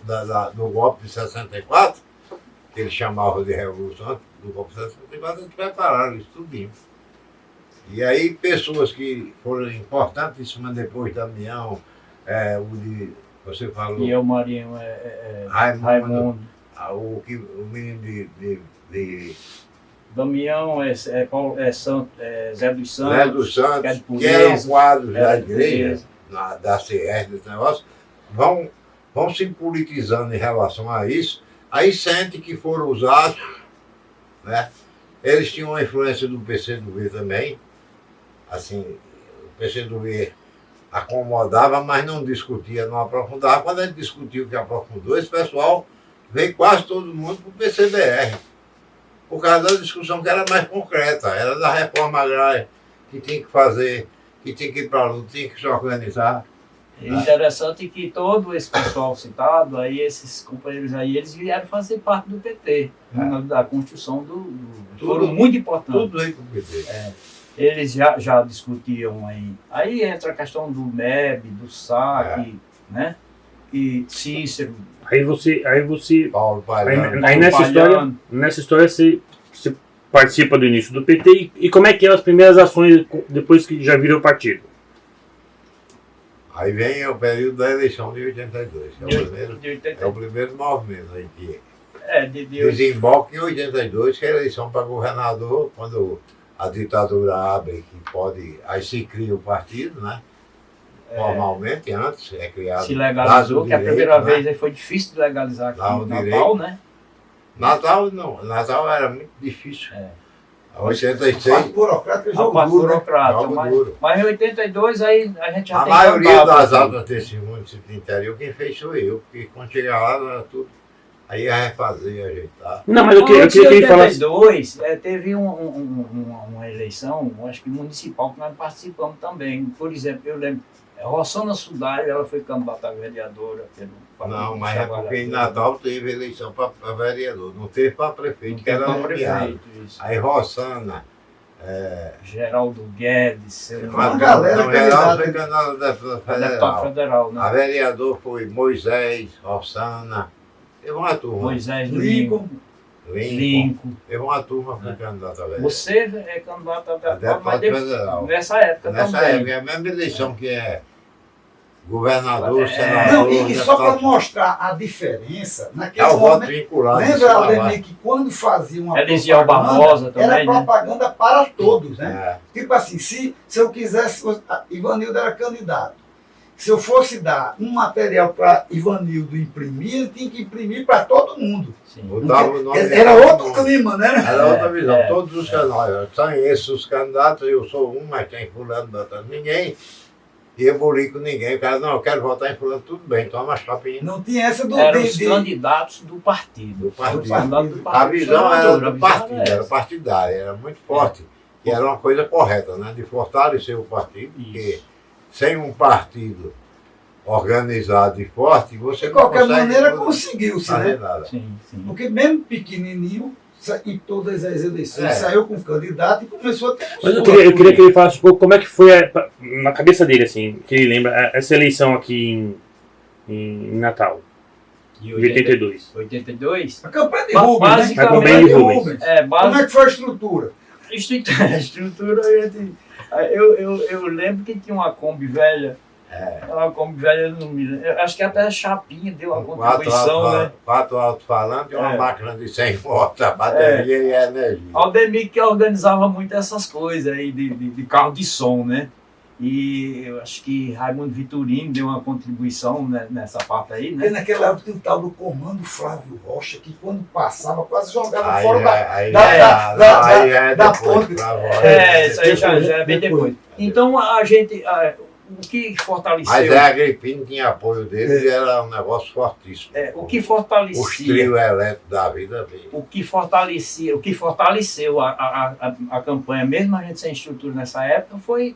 do golpe de 64, que eles chamavam de Revolução, antes do golpe de 64, eles prepararam isso tudinho. E aí pessoas que foram importantíssimas depois da Damião, você falou, E eu, Marinho, Raimundo. o menino de Damião Zé dos Santos. Zé dos que é Santos, de que eram Pureza, quadros era da de igreja, Pureza. da CR, desse negócio, vão se politizando em relação a isso, aí sente que foram usados, né? Eles tinham uma influência do PCdoB também, assim, o PCdoB acomodava, mas não discutia, não aprofundava. Quando a gente discutiu que aprofundou, esse pessoal veio quase todo mundo para o PCBR, por causa da discussão que era mais concreta, era da reforma agrária, que tinha que fazer, que tinha que ir para a luta, tinha que se organizar. É interessante que todo esse pessoal citado, aí esses companheiros aí, eles vieram fazer parte do PT, da construção do foram muito importante. Tudo aí com o PT. Eles já discutiam aí. Aí entra a questão do MEB, do SAC, né? E Cícero. Aí você Paulo Palhano. aí nessa história você participa do início do PT e como é que é as primeiras ações depois que já virou partido? Aí vem o período da eleição de 82, que é o primeiro movimento aí que desemboca em 82, que é a eleição para governador, quando a ditadura abre, que pode, aí se cria o partido, né? Formalmente, antes é criado. Se legalizou, que a primeira vez aí foi difícil de legalizar aqui Dá o em Natal, direito. né? Natal não, Natal era muito difícil. A 86, parte burocrática A jogou parte duro, né? burocrata. Jogo Mas, duro. mas em 82 aí a gente já A tem maioria cantado, das assim. atas desse município do interior, quem fez sou eu, porque quando chegar lá, era tudo. Aí ia refazer, ajeitar. Não, mas eu Antes de queria que ele falasse. 82, teve uma eleição, acho que municipal, que nós participamos também. Por exemplo, eu lembro, Rossana Sudário, ela foi candidata a vereadora pelo Partido Não, dos mas é porque em Trabalhadores. Natal teve eleição para vereador, não teve para prefeito, que era Para nomeado. prefeito, isso. Aí Rossana, Geraldo Guedes, seu Foi uma galera não, geral candidata. foi candidato a deputado deputado federal. federal, A né? vereador foi Moisés, Rossana, teve uma turma. Moisés Lincoln, Lincoln. Teve uma turma que foi candidata a vereador. Você é candidato a A deputado, deputado mas federal. nessa época Nessa também. época, é a mesma eleição que é governador, É. senador, não, e só para deputado. mostrar a diferença, É naquele o voto momento, vinculado. lembra, Aldemir, que quando fazia uma Elisiel Barbosa também, era né? propaganda para todos, né? É. Tipo assim, se eu quisesse, Ivanildo era candidato, se eu fosse dar um material para Ivanildo imprimir, ele tinha que imprimir para todo mundo. Sim. Botava o nome Era de todo outro mundo. clima, né? Era outra visão. É. Todos os candidatos. São esses os candidatos, eu sou um, mas tem fulano, botando ninguém. E eu bolico ninguém. O cara, não, eu quero votar em fulano, tudo bem, toma a chapinha. Não tinha essa do Eram de- os de- candidatos do partido. Do partido. Os candidatos do A partido. visão era A do visão partido, era era essa. partidária, era muito forte. E era uma coisa correta, né? De fortalecer o partido, porque Isso. sem um partido organizado e forte, você De qualquer não consegue maneira, conseguiu-se, fazer né? nada. Sim, sim. Porque mesmo pequenininho, em todas as eleições, É. saiu com candidato e começou a ter Mas eu sua. queria que ele falasse um pouco como é que foi na cabeça dele, assim, que ele lembra essa eleição aqui em Natal, De de 82. 82? A campanha de Ba- Rubens, né? basicamente- A campanha de Rubens. É, Como é que foi a estrutura? A estrutura, eu lembro que tinha uma Kombi velha. Uma Kombi velha, eu não me lembro. Eu acho que até a Chapinha deu uma contribuição, né? Quatro alto-falantes e uma É. máquina de 100 watts, a bateria e a energia. Aldemir que organizava muito essas coisas aí de carro de som, né? E eu acho que Raimundo Vitorino deu uma contribuição nessa parte aí, Porque né? naquela época tinha o tal do Comando Flávio Rocha, que quando passava quase jogava Aí fora da. aí da- aí da- é da depois ponte. pra voz. É, isso aí já Depois, é bem depois. depois. Então a gente, o que fortaleceu, Mas a Agripino tinha apoio dele e era um negócio fortíssimo. o que Os fortalecia, trios elétricos da vida veio. o que fortaleceu a campanha, mesmo a gente sem estrutura nessa época, foi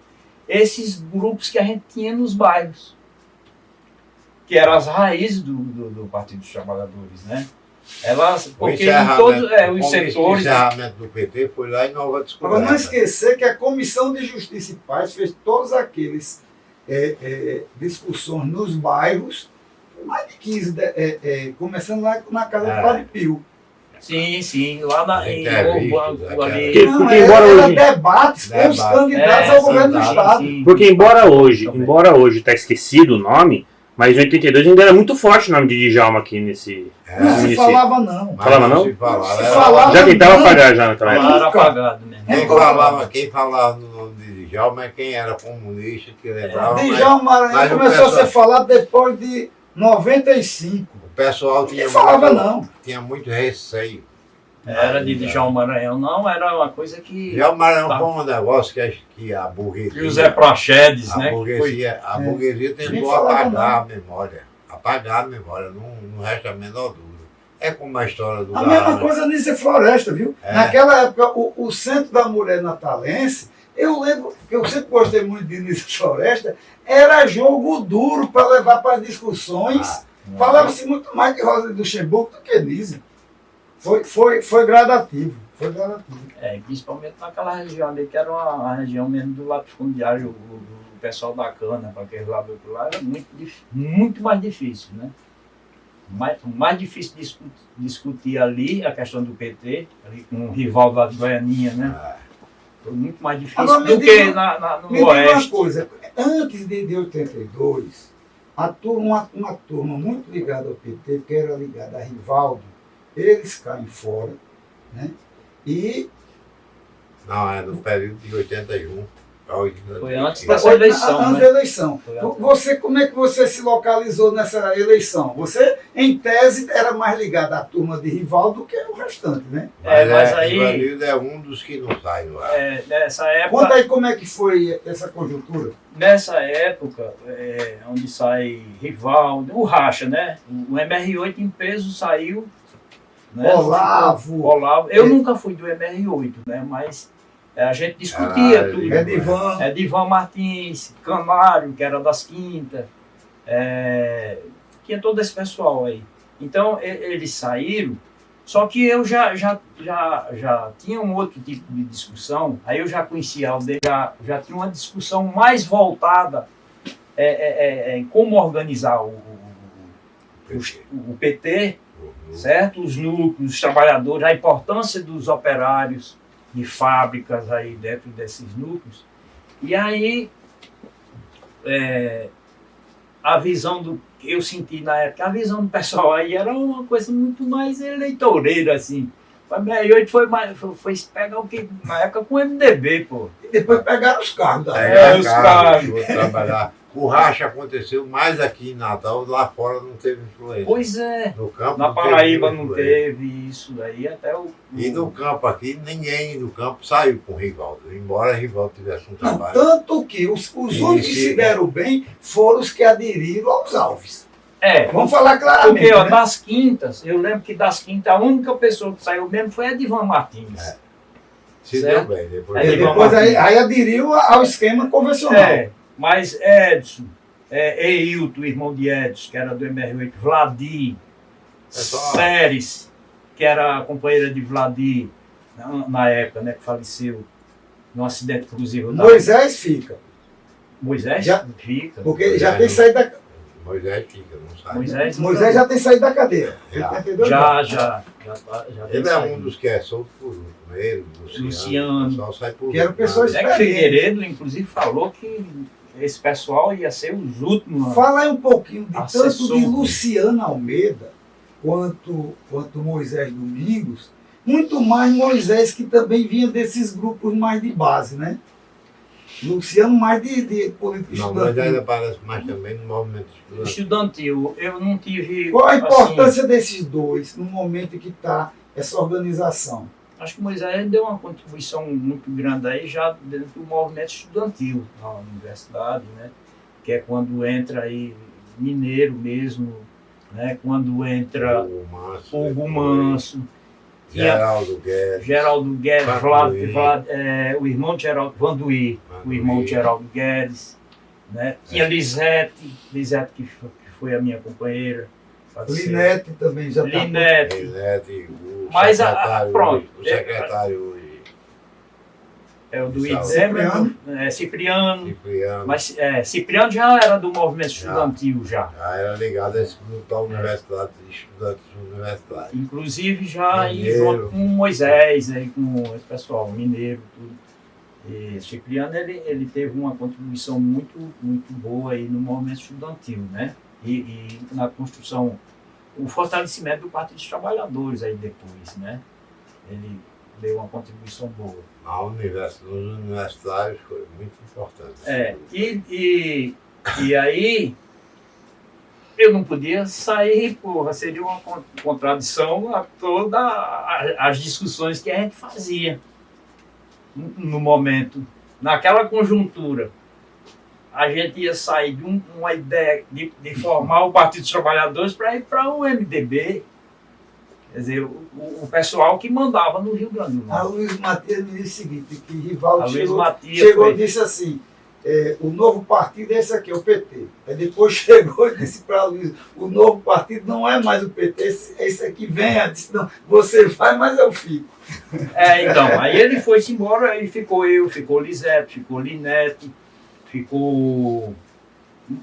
esses grupos que a gente tinha nos bairros, que eram as raízes do Partido dos Trabalhadores, né? Elas, porque em todos os setores. O encerramento do PT foi lá em Nova Agora, Descoberta. não esquecer que a Comissão de Justiça e Paz fez todos aqueles discussões nos bairros, mais de 15, começando lá na casa do Padre Pio. Sim, lá em Entrevistas, Uruguai, ali. Porque Não, embora era hoje- debates com os Debate. candidatos ao governo do sim, Estado. sim. Porque Também. embora hoje tá esquecido o nome, mas em 82 ainda era muito forte o nome de Djalma aqui nesse... Não se Nesse- falava, não. Mas Falava não? Se falava, Se era- falava. Já tentava não. apagar já naquela época. Lá era Nunca. apagado mesmo. Quem falava no nome de Djalma é quem era comunista, que lembrava. mas Djalma Maranhão mas o começou a pessoal- ser falado depois de 95. O pessoal tinha, Não falava, não. tinha muito receio. Era de Djalma Maranhão, não, era uma coisa que. Djalma Maranhão Tá. foi um negócio que a burguesia. E o Zé Praxedes, A né? que burguesia, a burguesia Nem tentou falava apagar a memória. Apagar a memória, não resta a menor dúvida. É como a história do A mesma Garrafa. coisa Nícia Floresta, viu? É. Naquela época, o Centro da Mulher Natalense, eu lembro que eu sempre gostei muito de Nícia Floresta, era jogo duro para levar para as discussões. Falava-se muito mais de Rosa de Luxemburgo do que Nícia. Foi gradativo. Foi gradativo. Principalmente naquela região ali, que era uma região mesmo do latifundiário, o pessoal da cana, para aquele lado do lá, era muito mais difícil, né? Mais difícil discutir ali a questão do PT, ali com o rival lá de Goianinha, né? Foi muito mais difícil Agora, me do que diga- no Me diga uma Oeste. coisa, antes de 82, uma turma muito ligada ao PT, que era ligada a Rivaldo, eles caem fora, né? E Não, é no período de 81. Foi antes dessa eleição, antes né? da eleição. Foi antes. Você, como é que você se localizou nessa eleição? Você, em tese, era mais ligado à turma de Rivaldo do que o restante, né? Mas aí, Ivanildo é um dos que não sai no ar. nessa Conta época, aí como é que foi essa conjuntura. onde sai Rivaldo, o Racha, né? O MR8 em peso saiu. Né? Olavo. Eu nunca fui do MR8, né? Mas a gente discutia tudo. Edivan. Edivan Martins, Canário, que era das Quintas, tinha todo esse pessoal aí. Então, eles saíram, só que eu já tinha um outro tipo de discussão, aí eu já conhecia já tinha uma discussão mais voltada em como organizar o PT, certo? Os núcleos, os trabalhadores, a importância dos operários de fábricas aí dentro desses núcleos. E aí, a visão que eu senti na época, a visão do pessoal aí era uma coisa muito mais eleitoreira, assim. O MR8 foi pegar o que? Na época com o MDB, pô. E depois pegaram os carros da os carros. Vou trabalhar. O racha aconteceu mais aqui em Natal, lá fora não teve influência. Pois é. No campo Na não teve Paraíba não influência. teve isso daí, até o. E no campo aqui, ninguém do campo saiu com o Rivaldo, embora o Rivaldo tivesse um Não, trabalho. tanto que os únicos que se deram bem foram os que aderiram aos Alves. É, Vamos falar claramente. porque, ó, né? das quintas, eu lembro que das quintas, a única pessoa que saiu mesmo foi Edivan Martins. É. Se certo? deu bem, depois. É, E depois aí aderiu ao esquema convencional. É, mas Edson, Eilton, irmão de Edson, que era do MR8, Vladir, só- Séries, que era a companheira de Vladir na época, né, que faleceu num acidente cruzeiro da Moisés fica. Moisés Já- fica. Porque ele já Moisés tem não- saído da. Moisés fica, não sabe. Moisés já tem saído da cadeia. Já. 82 já anos. tem Ele é saído. um dos que é solto por último. Ele, Luciano. O pessoal sai por Que era último. pessoas- Zé Figueiredo, inclusive, falou que esse pessoal ia ser os últimos. Fala aí um pouquinho de tanto Assessor. de Luciano Almeida quanto Moisés Domingos. Muito mais Moisés, que também vinha desses grupos mais de base, né? Luciano mais de política Não, mas ainda estudantil. aparece mais também no movimento estudantil. Estudantil, eu não tive. Qual a assim, importância desses dois no momento em que está essa organização? acho que o Moisés deu uma contribuição muito grande aí já dentro do movimento estudantil na universidade, né? Que é quando entra aí mineiro mesmo, né? Quando entra Hugo Manso, Hugo Manso, Geraldo Guedes. Geraldo Guedes, Vanduí. o irmão de Geraldo, Vanduí, o irmão de Geraldo Guedes, né? Tinha Lisete que foi a minha companheira. faleceu. Linete também já está. Linete. Linete, o Mas secretário, pronto. o secretário hoje, É o do Cipriano. Idzema, Cipriano. Cipriano, Mas Cipriano já era do movimento estudantil já. já era ligado a esse grupo da universidade, de estudantes da universidade. Inclusive já aí Mineiro. junto com Moisés, aí com esse pessoal, mineiro, tudo. E Cipriano ele teve uma contribuição muito, muito boa aí no movimento estudantil, né? E na construção, o fortalecimento do Partido dos Trabalhadores aí depois, né? Ele deu uma contribuição boa. Nos universitários foi muito importante. E aí eu não podia sair, porra, seria uma contradição a todas as discussões que a gente fazia no momento, naquela conjuntura. A gente ia sair de uma ideia de formar o Partido dos Trabalhadores para ir para o MDB. Quer dizer, o pessoal que mandava no Rio Grande do A Norte. Luiz Matias me disse o seguinte, que A Rivaldo Luiz chegou Matias e foi- disse assim, o novo partido é esse aqui, é o PT. Aí depois chegou e disse para Luiz, o novo partido não é mais o PT, esse aqui vem. Ela disse, não, você vai, mas eu fico. Então, aí ele foi-se embora, aí ficou eu, ficou Lisete, ficou Linete, ficou...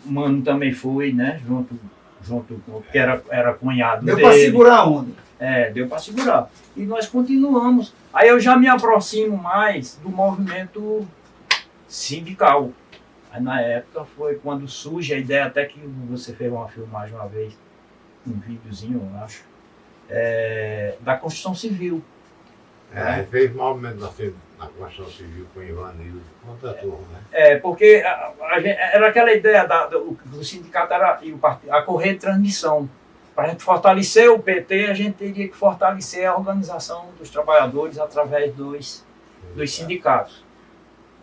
Mano também foi, né, junto com... que era cunhado Deu dele. para segurar a onda. Deu para segurar. E nós continuamos. Aí eu já me aproximo mais do movimento sindical. Aí na época foi quando surge a ideia, até que você fez uma filmagem uma vez, um videozinho, eu acho, da construção civil. A gente fez movimento na Constituição Civil com o Ivanildo, contra a turma, né? Porque era aquela ideia do sindicato era e o partido, a correr de transmissão. Para a gente fortalecer o PT, a gente teria que fortalecer a organização dos trabalhadores através dos sindicatos.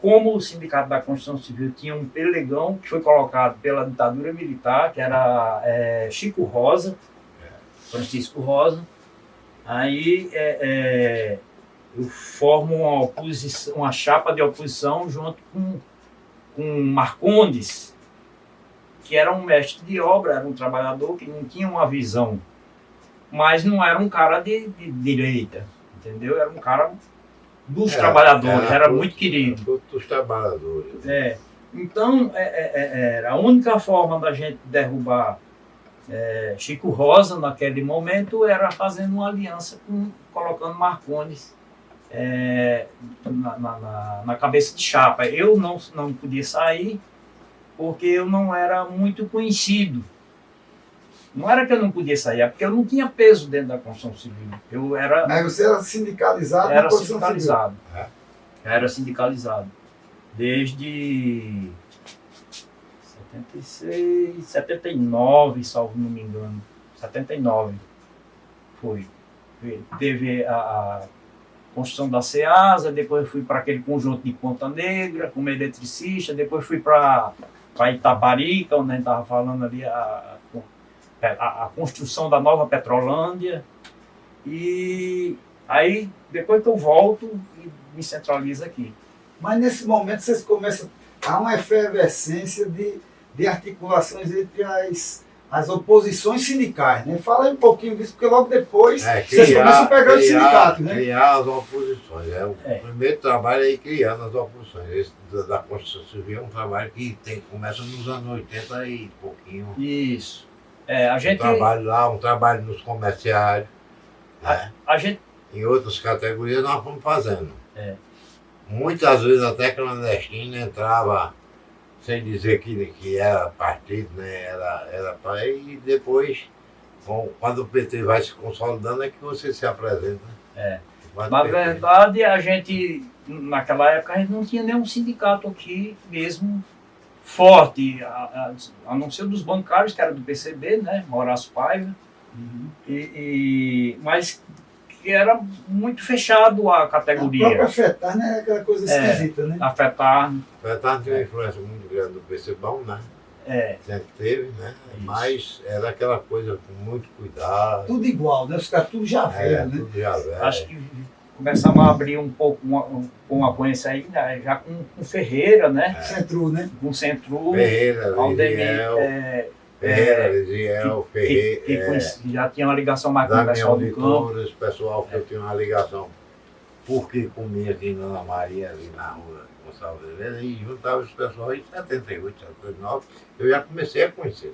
Como o Sindicato da Construção Civil tinha um pelegão que foi colocado pela ditadura militar, que era Chico Rosa, Francisco Rosa, aí eu formo uma chapa de oposição junto com Marcondes, que era um mestre de obra, era um trabalhador que não tinha uma visão, mas não era um cara de direita, entendeu? Era um cara dos trabalhadores, era muito querido. Dos trabalhadores. Então, era a única forma da gente derrubar Chico Rosa naquele momento era fazendo uma aliança colocando Marcondes na cabeça de chapa. Eu não podia sair porque eu não era muito conhecido. Não era que eu não podia sair, é porque eu não tinha peso dentro da construção civil. Eu era... Mas você era sindicalizado na Era construção sindicalizado. É? Era sindicalizado. Desde 76, 79, salvo não me engano. 79 foi. Teve a construção da SEASA, depois eu fui para aquele conjunto de Ponta Negra, como eletricista, depois fui para Itaparica, onde a gente estava falando ali, a construção da nova Petrolândia. E aí, depois que eu volto, me centralizo aqui. Mas nesse momento vocês começam a uma efervescência de articulações entre as oposições sindicais, né? Fala aí um pouquinho disso, porque logo depois vocês começam a pegar os sindicatos, né? Criar as oposições. O primeiro trabalho é ir criando as oposições. Esse da Constituição Civil é um trabalho que começa nos anos 80 e pouquinho. Isso. A gente... Um trabalho lá, um trabalho nos comerciários. Né? A gente... Em outras categorias nós fomos fazendo. Muitas vezes até clandestino entrava sem dizer que era partido, né? Era para e depois, quando o PT vai se consolidando, é que você se apresenta. Na verdade, a gente, naquela época, a gente não tinha nenhum sindicato aqui mesmo forte, a não ser dos bancários, que era do PCB, né? Horácio Paiva, mas que era muito fechado a categoria. A própria FETAR, né? Aquela coisa esquisita, né? A FETAR. A FETAR tinha uma influência muito grande do PCBão, né? Sempre teve, né? Isso. Mas era aquela coisa com muito cuidado. Tudo igual, né? Os caras tudo já velho, né? Tudo já velho. Acho que começamos a abrir um pouco uma coisa aí, né? Já com Ferreira, né? Centro, né? Com Centro, Ferreira, Aldemir, Ferreira, Lisiel, Ferreira. que já tinha uma ligação mais com o pessoal do campo. Esse pessoal que eu tinha uma ligação, porque comia aqui na Ana Maria, ali na rua Gonçalves Azevedo, e juntava esse pessoal em 78, 79, eu já comecei a conhecer.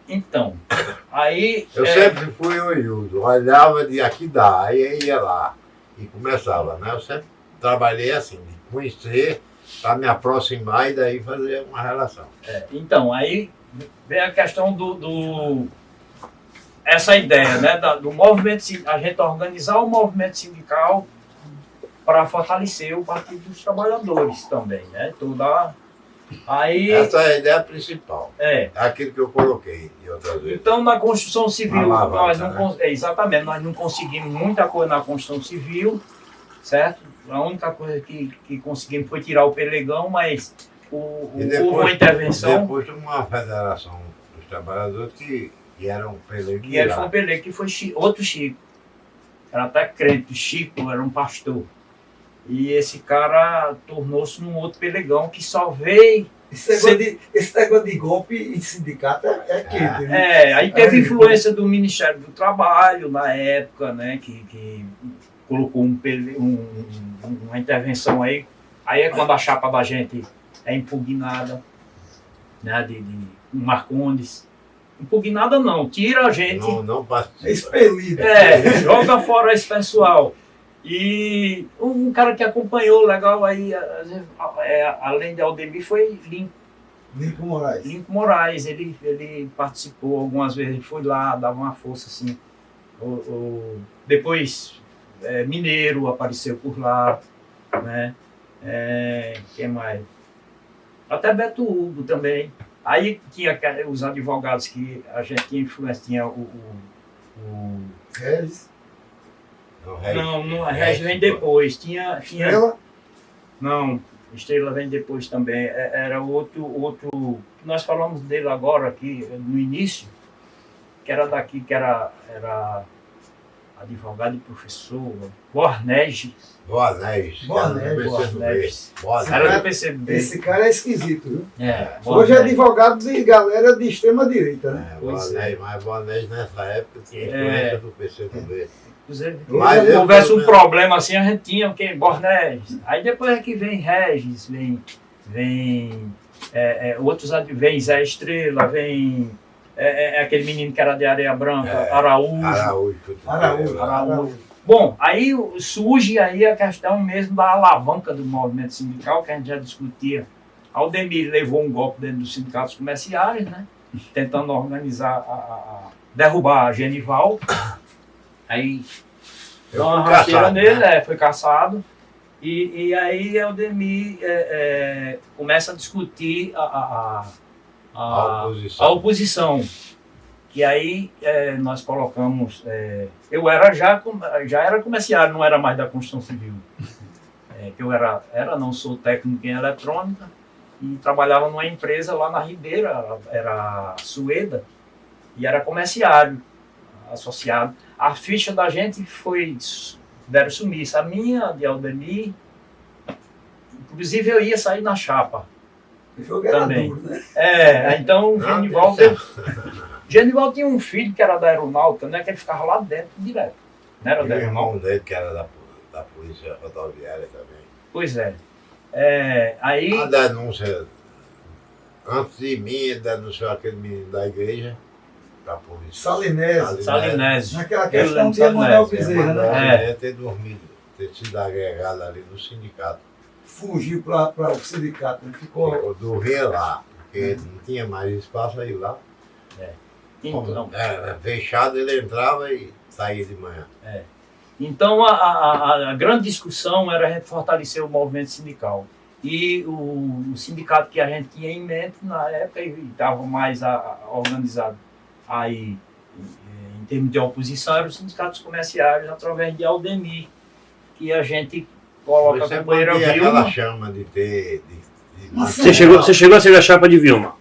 Então, aí... Eu sempre fui olhudo, olhava de aqui dá, aí ia lá e começava, né? Eu sempre trabalhei assim, de conhecer, para me aproximar e daí fazer uma relação. Então, aí vem a questão essa ideia, né, do movimento, a gente organizar o movimento sindical para fortalecer o Partido dos Trabalhadores também, né? Aí, essa é a ideia principal. É aquilo que eu coloquei de outras vezes. Então, na Constituição Civil, nós não, né? Exatamente, nós não conseguimos muita coisa na Constituição Civil, certo? A única coisa que conseguimos foi tirar o pelegão, mas houve uma intervenção. Depois de uma federação dos trabalhadores que era um pelego. Que era um pelego, que foi outro Chico. Era até crente, Chico era um pastor. E esse cara tornou-se um outro pelegão que só veio... Esse negócio de golpe em sindicato é quente, né? Aí teve influência do Ministério do Trabalho na época, né? Que colocou uma intervenção aí. Aí é quando a chapa da gente é impugnada, né? De Marcondes. Impugnada não, tira a gente. Não participa. É expelido. Joga fora esse pessoal. E um cara que acompanhou legal aí, além de Aldemir, foi Lincoln Moraes. Lincoln Moraes. Ele participou algumas vezes, ele foi lá, dava uma força assim. Depois Mineiro apareceu por lá, né? Quem mais? Até Beto Hugo também. Aí tinha os advogados que a gente tinha influência, tinha o Regis. Não, a Regis vem depois. Tinha Estrela? Não, Estrela vem depois também. Era outro. Nós falamos dele agora aqui no início, que era daqui, que era advogado e professor, Bornés. Era do PCB. Esse cara é esquisito, viu? Bornés. Hoje é advogado de galera de extrema direita, né? Mas Bornés nessa época tinha influência do PCB. Se houvesse um problema assim, a gente tinha quem? Bornés. Aí depois é que vem Regis, vem outros, vem Zé Estrela, vem aquele menino que era de Areia Branca, Araújo. Bom, aí surge aí a questão mesmo da alavanca do movimento sindical, que a gente já discutia. Aldemir levou um golpe dentro dos sindicatos comerciais, né? Tentando organizar, derrubar a Genival. Aí deu uma rasteira nele, foi caçado. E aí Aldemir começa a discutir a oposição. a oposição. E aí nós colocamos. Eu já era comerciário, não era mais da construção civil. Que eu não sou técnico em eletrônica e trabalhava numa empresa lá na Ribeira, era Sueda, e era comerciário associado. A ficha da gente deram sumiço. A minha, de Aldemir, inclusive eu ia sair na chapa. O jogo era Também. duro, né? Então o Genivaldo tinha um filho que era da aeronáutica, né? Que ele ficava lá dentro direto. Não era E da o aeronáutica? irmão dele, que era da polícia rodoviária também. Pois é. Aí. A denúncia, antes de mim, ele denunciou aquele menino da igreja para a polícia. Salinésio. Naquela Eu questão lembro tinha Manuel Salinésio, Bezerra, né? Manuel ter dormido, ter sido agregado ali no sindicato. Fugiu para o sindicato, né? Eu dormia lá, porque não tinha mais espaço aí lá. Então, Fechado, ele entrava e saía de manhã. Então a grande discussão era a gente fortalecer o movimento sindical. E o sindicato que a gente tinha em mente na época, e estava mais organizado aí em termos de oposição, eram os sindicatos comerciários através de Aldemir, que a gente coloca a companheira mantinha aquela Vilma. chama de ter... Nossa, Você chegou a ser da chapa de Vilma,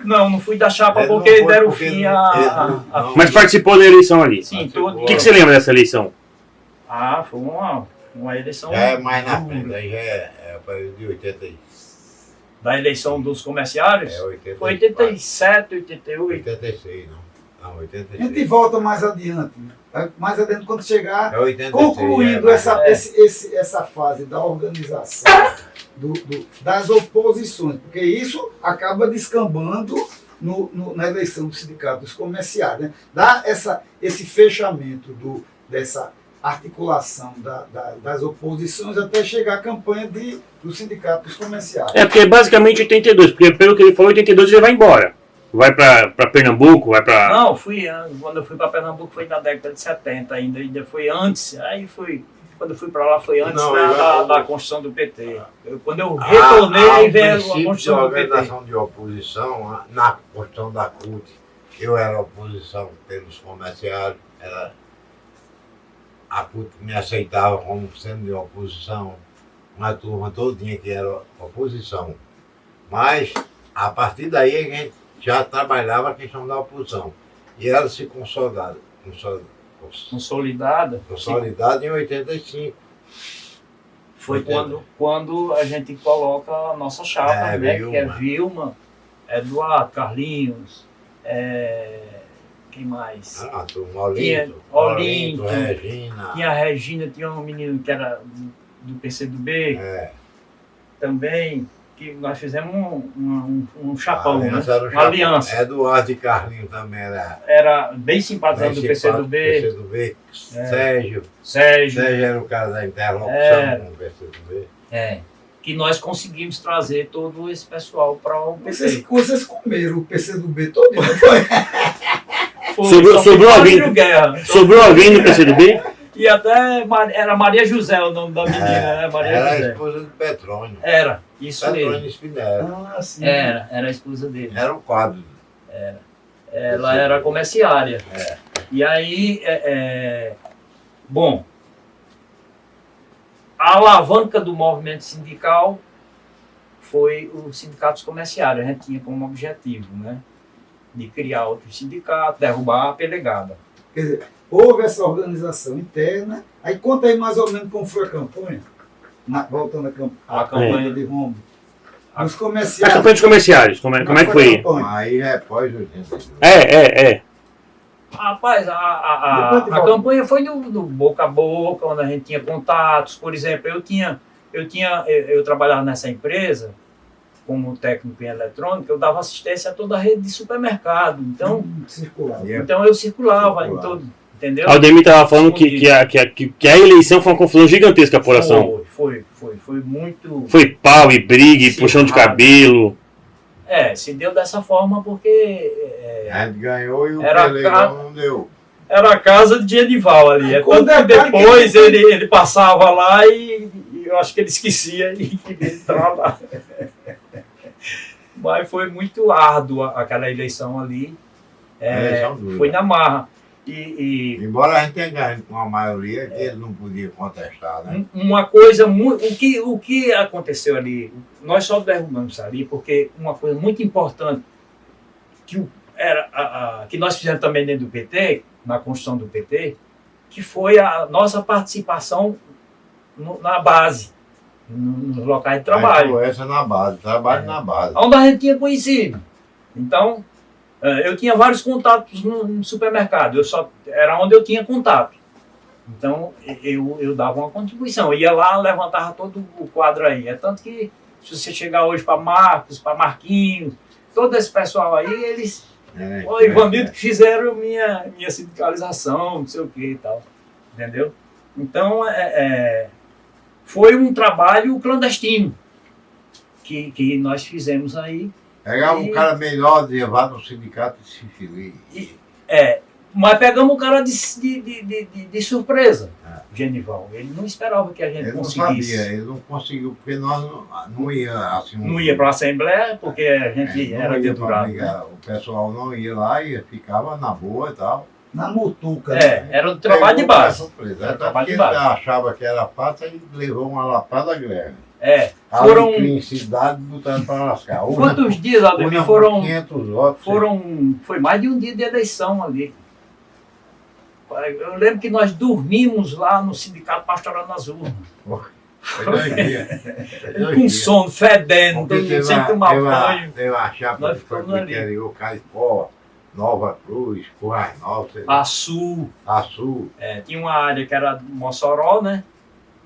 Não fui da chapa Ele não porque foi deram porque fim não- a mas participou da eleição ali. Sim, Participou. todo. O que você lembra dessa eleição? Foi uma eleição Já é mais na dura. frente, aí já é o período de 80 Da eleição dos comerciários. 84. Foi 87, 88. 86, não. Não, A gente 86. volta mais adiante. Né? Mais adiante, quando chegar, É 86. concluindo essa fase da organização das oposições, porque isso acaba descambando na eleição do sindicato dos comerciários. Né? Dá esse fechamento dessa articulação das oposições até chegar à campanha dos sindicatos comerciários. Porque é basicamente 82, porque pelo que ele falou, 82 ele vai embora. Vai pra Pernambuco, vai pra... Não, quando eu fui para Pernambuco foi na década de 70 ainda foi antes. Quando eu fui para lá foi antes Não, da construção do PT. Quando eu retornei, aí veio a princípio de construção do PT. organização de oposição, na construção da CUT, eu era oposição pelos comerciários, a CUT me aceitava como sendo de oposição, uma turma todinha que era oposição. Mas, a partir daí, a gente já trabalhava a questão da oposição. E ela se consolidada em 85. Foi quando a gente coloca a nossa chapa, né? Vilma. Que é Vilma, Eduardo, Carlinhos, quem mais? A turma Tinha Olinto, Olinto, Regina. Tinha a Regina, tinha um menino que era do PCdoB também, que nós fizemos um chapão, né? Uma aliança. Eduardo e Carlinhos também Era bem simpatizante do PCdoB. PCdoB. Sérgio Sérgio. era o cara da interlocução com o PCdoB. Que nós conseguimos trazer todo esse pessoal para o PT. Vocês comeram o PCdoB todo, não foi? Sobrou alguém no PCdoB? E até era Maria José o nome da menina, né? Maria Era a José. esposa do Petrônio. Era, isso Petrônio mesmo. Spinelli. Ah, sim. Era a esposa dele. Era um quadro. Ela era comerciária. E aí, bom, a alavanca do movimento sindical foi os sindicatos comerciários. A gente tinha como objetivo, né? De criar outro sindicato, derrubar a pelegada. Quer dizer, houve essa organização interna. Aí conta aí mais ou menos como foi a campanha. Voltando à campanha de Roma. Os A comerciários. campanha dos comerciários, como é que foi? a campanha? Aí é pós-82. Rapaz, a campanha foi do boca a boca, onde a gente tinha contatos. Por exemplo, eu trabalhava nessa empresa como técnico em eletrônica, eu dava assistência a toda a rede de supermercado. Então, Circular. eu circulava em todo, entendeu? Aldemir estava falando que a eleição foi uma confusão gigantesca a apuração. Foi muito... Foi pau e briga e Sim, puxão de claro. cabelo. Se deu dessa forma porque A gente ganhou e o Era Pelegão não deu. era a casa de Edival ali. Quando Tanto que é depois ele passava lá e eu acho que ele esquecia e queria entrar lá. Mas foi muito árdua aquela eleição ali. Eleição dura. Foi na marra. E Embora a gente tenha ganho com a maioria, que ele não podia contestar, né? uma coisa muito. O que aconteceu ali, nós só derrubamos ali porque uma coisa muito importante que nós fizemos também dentro do PT, na construção do PT, que foi a nossa participação na base, nos locais de trabalho. Essa na base, trabalho na base. Onde a gente tinha conhecido. Então, eu tinha vários contatos no supermercado, era onde eu tinha contato. Então, eu dava uma contribuição. Eu ia lá, levantava todo o quadro aí. É tanto que, se você chegar hoje para Marcos, para Marquinhos, todo esse pessoal aí, eles... o Ivanildo que fizeram minha sindicalização, não sei o que e tal. Entendeu? Então, foi um trabalho clandestino que nós fizemos aí. Pegava um cara melhor, levar no sindicato e se filir. Mas pegamos o cara de surpresa, Genival. Ele não esperava que a gente Ele não conseguisse. sabia, ele não conseguiu, porque nós não ia assim. Não ia para a Assembleia, porque a gente não era ia dedurado. pra o pessoal não ia lá e ficava na boa e tal. Na mutuca. Né? Era um trabalho de Pegou base. surpresa. Era Até trabalho porque de ele base. achava que era fácil e levou uma lapada grande. Foram Alecrim, cidade, botando para lascar. quantos dias, Ademir? Foram 500 votos. foi mais de um dia de eleição ali. Eu lembro que nós dormimos lá no Sindicato Pastorando as Urnas. Foi 2 dias. Com sono, fedendo, todo mundo sem tomar banho. Teve uma chapa Nós que foi ficamos pro ali. interior, Caipó, Nova Cruz, Currais Novos, Açu. Açu. Tinha uma área que era Mossoró, né?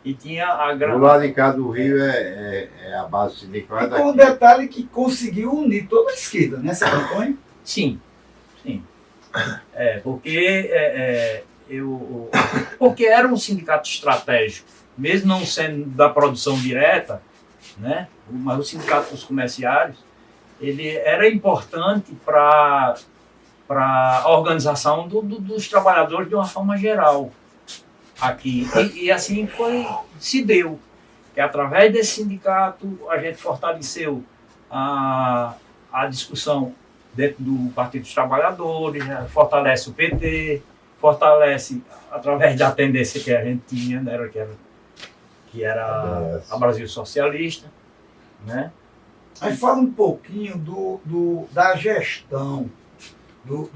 E tinha a Do grande. lado de cá do Rio é a base sindical E com o daqui. detalhe que conseguiu unir toda a esquerda nessa campanha. Sim. Porque era um sindicato estratégico, mesmo não sendo da produção direta, né? Mas o sindicato dos comerciários, ele era importante para a organização dos trabalhadores de uma forma geral aqui. E assim se deu. Que através desse sindicato a gente fortaleceu a discussão dentro do Partido dos Trabalhadores, fortalece o PT, fortalece através da tendência que a gente tinha, né, que era a Brasil Socialista, né? Aí fala um pouquinho da gestão do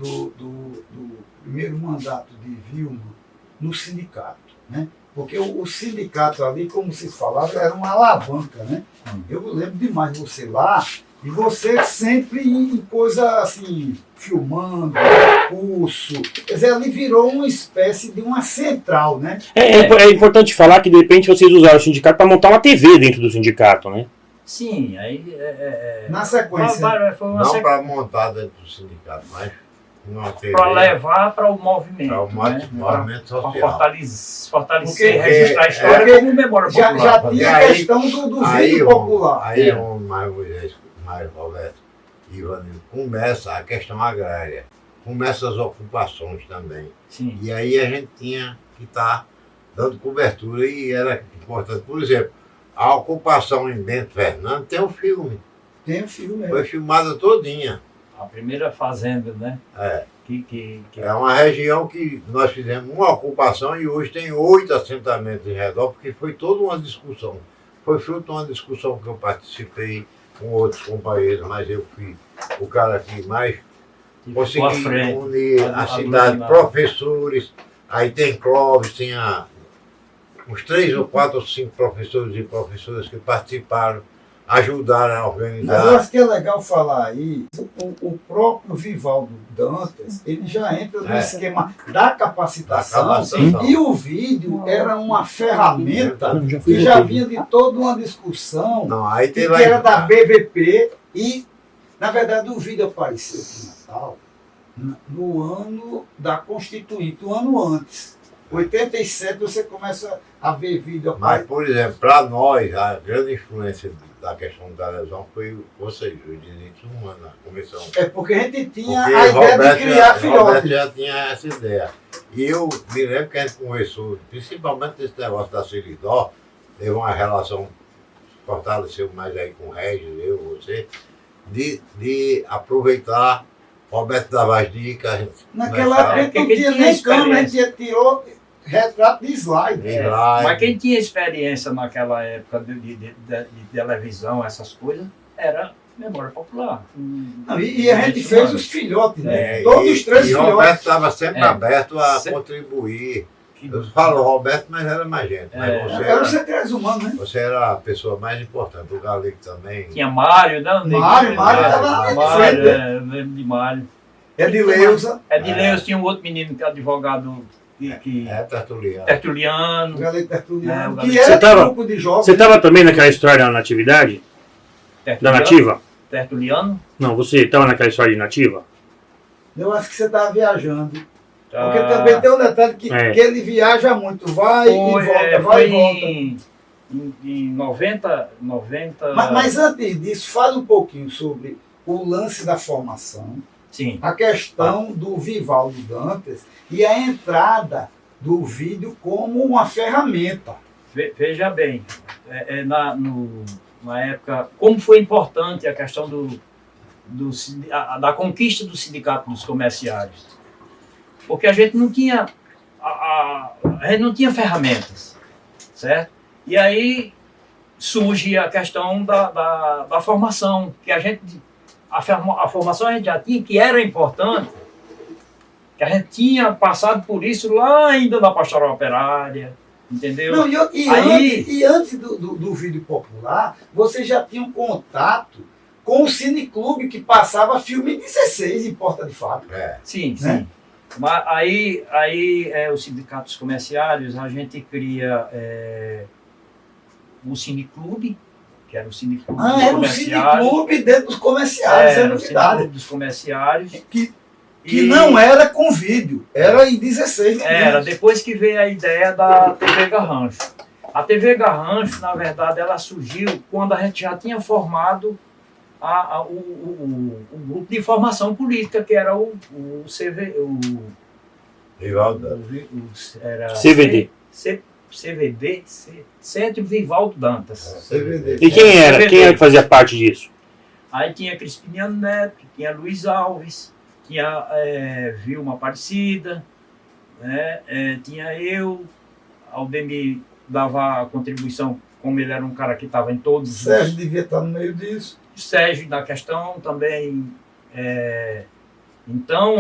primeiro mandato de Vilma no sindicato, né? Porque o sindicato ali, como vocês falaram, era uma alavanca, né? Eu lembro demais de você lá, e você sempre em coisa assim, filmando, curso. Quer dizer, ali virou uma espécie de uma central, né? É importante falar que de repente vocês usaram o sindicato para montar uma TV dentro do sindicato, né? Sim, aí... Na sequência. Foi uma Não para montar dentro do sindicato, mas uma TV. para levar para o movimento. Para o movimento social. Para fortalecer, Porque- registrar a história como memória popular. Já tinha a aí- questão do Aí, vídeo popular. aí mais Roberto e Ivanildo, começa a questão agrária, começa as ocupações também. Sim. E aí a gente tinha que estar dando cobertura e era importante. Por exemplo, a ocupação em Bento Fernando tem um filme, Tem o filme, foi filmada todinha. A primeira fazenda, né? É. Que É uma região que nós fizemos uma ocupação e hoje tem 8 assentamentos em redor, porque foi toda uma discussão. Foi fruto de uma discussão que eu participei com outros companheiros, mas eu fui o cara que mais ficou à consegui frente. unir a a cidade, aglutinar. professores, aí tem Clóvis, tinha uns 3 ou 4 ou 5 professores e professoras que participaram, ajudaram a Mas eu organizar. acho que é legal falar aí, o próprio Vivaldo Dantas, ele já entra no esquema da capacitação, Da capacitação. e o vídeo era uma ferramenta Já fui que já doutor. vinha de toda uma discussão, Não, aí que teve era da BVP, e, na verdade, o vídeo apareceu aqui em Natal no ano da Constituinte, um ano antes. 87 você começa a ver vídeo Mas, aparecer. por exemplo, para nós, a grande influência da questão da lesão foi vocês, os direitos humanos, a comissão. É porque a gente tinha Porque a ideia Roberto de criar Roberto filhotes. já tinha essa ideia. E eu me lembro que a gente conversou, principalmente desse negócio da Seridó, teve uma relação, fortaleceu mais aí com o Regis, eu, você. de aproveitar Roberto da Vaz Dicas. Naquela época a gente não tinha nem câmera, a gente tirou retrato de slide. Mas quem tinha experiência naquela época de televisão, essas coisas, era memória popular. Não, e a gente fez os filhotes, né? Todos os três e filhotes. Roberto estava sempre aberto a contribuir. Eu falo Roberto, mas era mais gente. Mas você Era o centrais humano, né? você era a pessoa mais importante. O Galego também. Tinha Mário, né? Mário estava na minha frente, né? Eu lembro de Mário. Edileuza. Edileuza tinha um outro menino que é advogado Tertuliano. Tertuliano. O Galego Tertuliano. É, Que Você era tava- um grupo de jovens. Você estava também naquela história da natividade? Da nativa? Tertuliano. Não, você estava naquela história de nativa? Eu acho que você estava viajando. Tá. Porque também tem um detalhe que ele viaja muito. Vai e volta, vai e volta. Em 90. Mas antes disso, fale um pouquinho sobre o lance da formação, Sim. a questão do Vivaldo Dantas e a entrada do vídeo como uma ferramenta. Veja bem, na época, como foi importante a questão da conquista do Sindicato dos Comerciários. Porque a gente não tinha, a gente não tinha ferramentas, certo? E aí surge a questão da formação, que a formação a gente já tinha, que era importante, que a gente tinha passado por isso lá ainda na pastoral operária, entendeu? Não, e antes do vídeo popular, você já tinha um contato com o cineclube que passava filme 16 em Porta de Fábrica. Sim, né? sim. Mas aí os sindicatos comerciários, a gente cria o cineclube, que era o cineclube dos Era um comerciários. cineclube dentro dos comerciários, é O novidade. cineclube dos comerciários. Que não era com vídeo, era em 16 Era, minutos. depois que veio a ideia da TV Garrancho. A TV Garrancho, na verdade, ela surgiu quando a gente já tinha formado o grupo de formação política, que era o Vivaldo. era CVD. CVD, Centro Vivaldo Dantas. CVD. E quem era? CVD. Quem era que fazia parte disso? Aí tinha Crispiniano Neto, tinha Luiz Alves, tinha Vilma Aparecida, né? Tinha eu, Aldemir dava a contribuição, como ele era um cara que estava em todos os... Sérgio devia estar no meio disso. Sérgio da questão também. Então,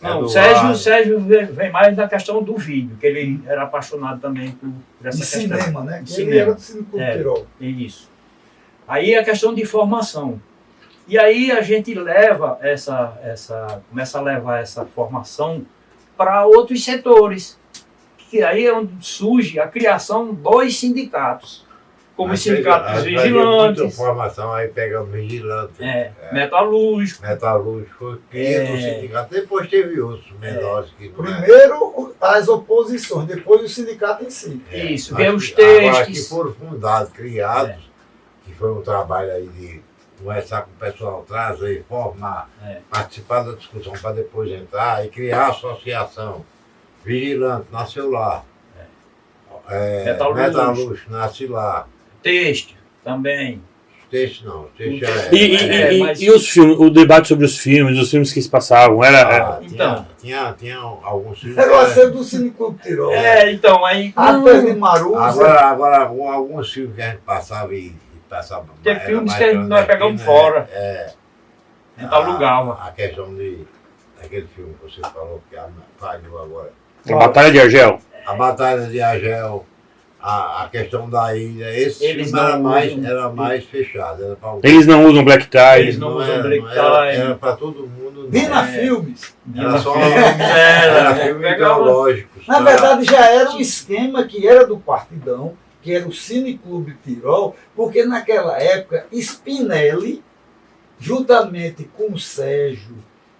não, o Sérgio vem mais da questão do vídeo, que ele era apaixonado também por essa De questão. cinema, né? Que Cinema. ele era do Cineclube Tirol. Isso. Aí a questão de formação. E aí a gente leva começa a levar essa formação para outros setores. Que aí é onde surge a criação dos sindicatos. Como os sindicatos vigilantes. Muita formação, aí pegamos vigilante. Metalúrgico. Metalúrgico, que do sindicato. Depois teve outros menores que não eram. Primeiro as oposições, depois o sindicato em si. Isso, Mas vê os agora que textos. foram fundados, criados, que foi um trabalho aí de conversar com o pessoal, trazer, formar, participar da discussão para depois entrar e criar a associação. Vigilante nasceu lá. Metalúrgico nasce lá. Texto também. Texto não, texto mas- E os filmes, o debate sobre os filmes que se passavam, era... Então. Tinha alguns filmes. Era o acervo do Cineclube Tirol. Então, aí. Até de Maruza. Agora, alguns filmes que a gente passava e passava. Tem era filmes mais que nós clandestino, pegamos fora. A gente a- alugava. A questão daquele filme que você falou, que falhou agora. A Batalha de Argel. A Batalha de Argel, a questão da ilha, esse Eles filme era não mais, usam- era mais fechado. Era pra, Eles não usam black tie. Eles não usam black era tie. para todo mundo. Vina Não. Filmes. Era só Era filme pegava- ideológico. Na verdade, já era um esquema que era do Partidão, que era o Cineclube Tirol, porque naquela época, Spinelli, juntamente com o Sérgio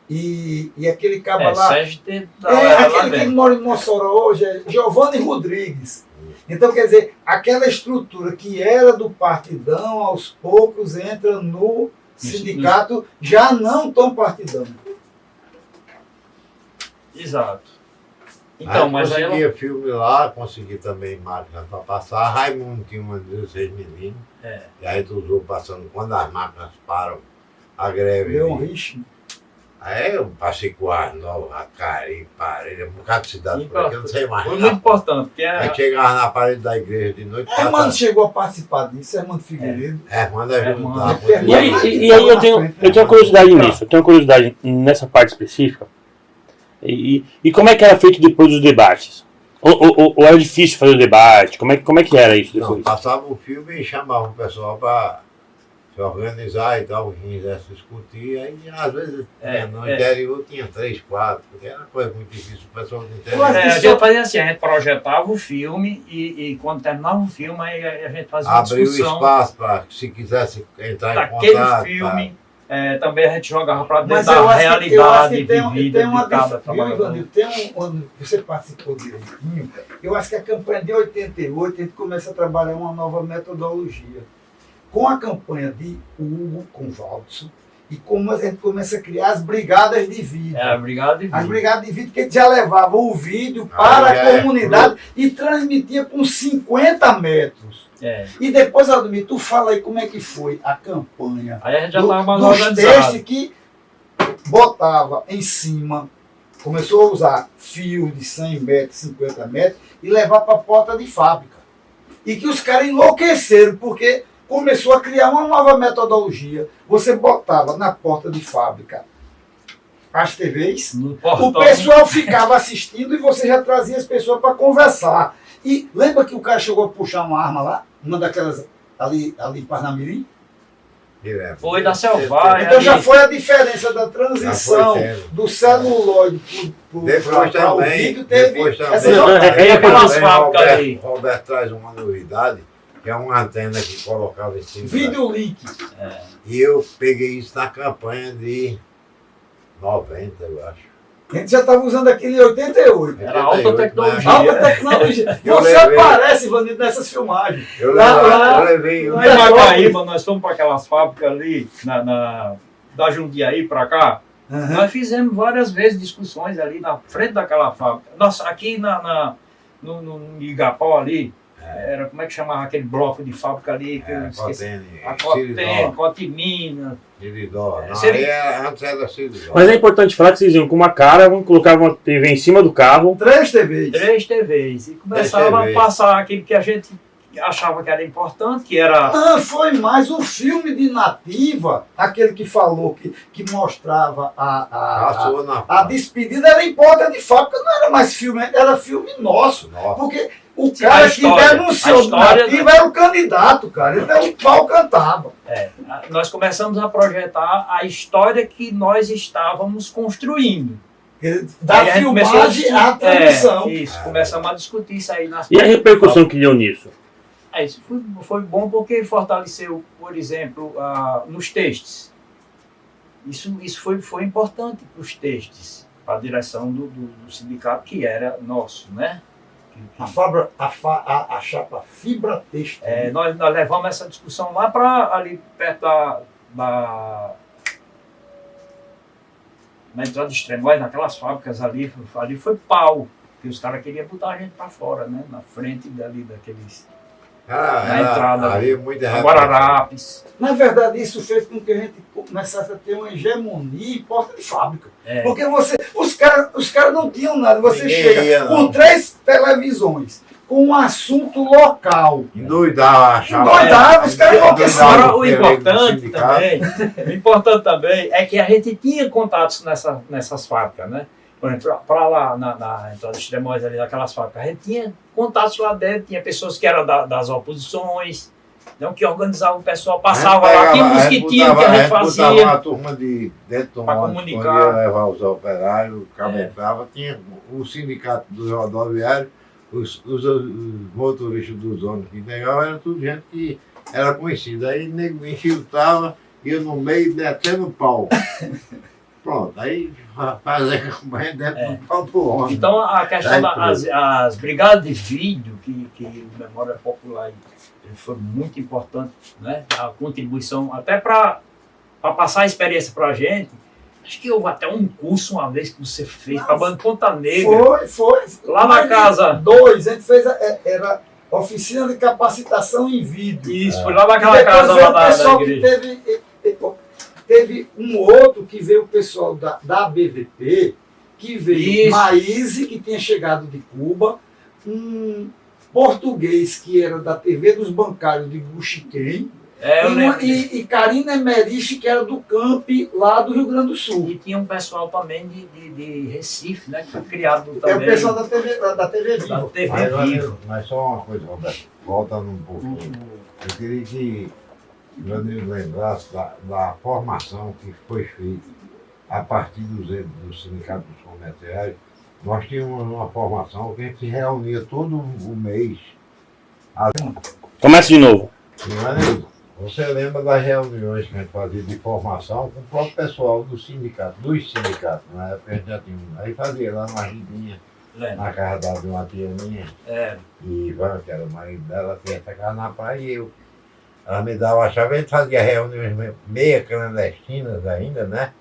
e aquele caba lá, Sérgio lá aquele que dentro. mora em Mossoró hoje, é Giovanni Rodrigues. Então, quer dizer, aquela estrutura que era do Partidão, aos poucos entra no sindicato, já não tão partidão. Exato. Então, mas aí conseguia filme lá, consegui também máquina para passar. Raimundo tinha uma 16mm. E a gente usou passando, quando as máquinas param, a greve. Deu um risco. Aí eu passei com o Arnaldo, a Cari, Parelha, um bocado de cidade por aqui, eu não sei mais. Foi muito importante, porque Aí chegava na parede da igreja de noite. Hermano chegou a participar disso, Hermano Figueiredo. Hermano ajudava. E aí eu tenho uma curiosidade nisso, eu tenho uma curiosidade nessa parte específica. E como é que era feito depois dos debates? Ou era difícil fazer o debate? Como é que era isso Não, depois? passava o filme e chamava o pessoal para se organizar e tal, quem quisesse discutir. Aí às vezes no interior tinha 3, 4, porque era uma coisa muito difícil, o pessoal do interior. a gente fazia assim, a gente projetava o filme e quando terminava o filme, aí a gente fazia uma Abriu discussão espaço para, se quisesse entrar em daquele contato. filme. Também a gente jogava para dentro Mas da eu acho realidade que vivida tem uma de cada viu, trabalhador. Ivanildo, você participou direitinho. Eu acho que a campanha de 88 a gente começa a trabalhar uma nova metodologia. Com a campanha de Hugo, com Valdson, e como a gente começa a criar as brigadas de vídeo. A brigada de As vídeo. brigadas de vídeo que a gente já levava o vídeo para a comunidade e transmitia com 50 metros. E depois, Aldemir, tu fala aí como é que foi a campanha. Aí a gente já estava mais dos organizado. textos que botava em cima, começou a usar fio de 100 metros, 50 metros e levar para a porta de fábrica. E que os caras enlouqueceram, porque começou a criar uma nova metodologia. Você botava na porta de fábrica as TVs, o pessoal ficava assistindo e você já trazia as pessoas para conversar. E lembra que o cara chegou a puxar uma arma lá? Uma daquelas ali em Parnamirim? Foi da Selvagem. Então já foi a diferença da transição do celuloide para o vídeo. Teve aquelas fábricas ali. Roberto traz uma novidade, que é uma antena que colocava em cima. Vídeo link. E eu peguei isso na campanha de 90, eu acho. A gente já estava usando aquilo em 88. Era alta tecnologia. Alta tecnologia. Você aparece, Ivanildo, nessas filmagens. Eu levei. Lá em Macaíba, nós fomos para aquelas fábricas ali, da Jundiaí para cá. Nós fizemos várias vezes discussões ali na frente daquela fábrica. Nossa, aqui no Igapó ali, era, como é que chamava aquele bloco de fábrica ali? Que eu esqueci. A Cotene, Cotimina. Siridó. Antes era Siridó. Mas é importante falar que vocês iam com uma cara, colocavam uma TV em cima do carro. 3 TVs. 3 TVs. E começava a passar aquilo que a gente achava que era importante, que era... Não, foi mais o filme de Nativa, aquele que falou, que mostrava a despedida, era em porta de fábrica, não era mais filme, era filme nosso. Porque o cara que denunciou Nativa era o candidato, cara. Então o pau cantava. Nós começamos a projetar a história que nós estávamos construindo. Da filmagem à transmissão. Isso, começamos a discutir isso aí. E a repercussão que deu nisso? Isso foi bom porque fortaleceu, por exemplo, nos textos. Isso foi importante para os textos, para a direção do sindicato, que era nosso, né? A chapa Fibra Texto. Nós levamos essa discussão lá para ali perto na entrada de Extremóis, naquelas fábricas ali foi pau, porque os caras queriam botar a gente para fora, né? Na frente dali daqueles... na entrada Guararapes. Na verdade, isso fez com que a gente começasse a ter uma hegemonia em porta de fábrica. Porque os caras não tinham nada. Você chega com 3 televisões, com um assunto local. Endoidava, os caras enlouqueceram. O importante também é que a gente tinha contatos nessas fábricas, né? Por exemplo, para lá na entrada de Extremóis, ali naquelas fábricas, a gente tinha contatos lá dentro, tinha pessoas que eram das oposições, então, que organizavam o pessoal, passava lá, tinha um mosquitinho que a gente fazia. Uma turma de dentro do ônibus, quando ia levar os operários, camentava, tinha o sindicato dos rodoviários, os motoristas dos ônibus que pegavam, era tudo gente que era conhecida. Aí nego me infiltrava, ia no meio detendo pau. Pronto, aí fazer campanha dentro do pau do ônibus. Então a questão das brigadas de vídeo, que o Memória Popular foi muito importante, né? A contribuição, até para passar a experiência para a gente, Acho que houve até um curso uma vez que você fez para a Banda Ponta Negra. Foi. Lá na casa. A gente fez, era oficina de capacitação em vídeo. Isso, foi lá naquela E depois casa veio lá o da pessoal que igreja. teve um outro que veio o pessoal da BVP, que veio Isso. Maíse, que tinha chegado de Cuba, um português que era da TV dos Bancários de Buxiquém, Eu lembro. e Karina Emeriche, que era do Camp, lá do Rio Grande do Sul. E tinha um pessoal também de Recife, né? Que foi criado É também. o pessoal da TV da Viva. TV Vivo. Mas só uma coisa, Roberto, voltando um pouquinho. Eu queria que o Danilo lembrasse da formação que foi feita a partir do Sindicato dos Comerciais. Nós tínhamos uma formação que a gente se reunia todo o mês. Começa de novo. Danilo, você lembra das reuniões que a gente fazia de formação com o próprio pessoal dos sindicatos, na época a gente já tinha. Aí fazia lá numa Ribinha, Lembro. na casa de uma tia minha. É, E Ivan, que era o marido dela, tinha essa casa na praia e eu. Ela me dava a chave, a gente fazia reuniões meia clandestinas ainda, né?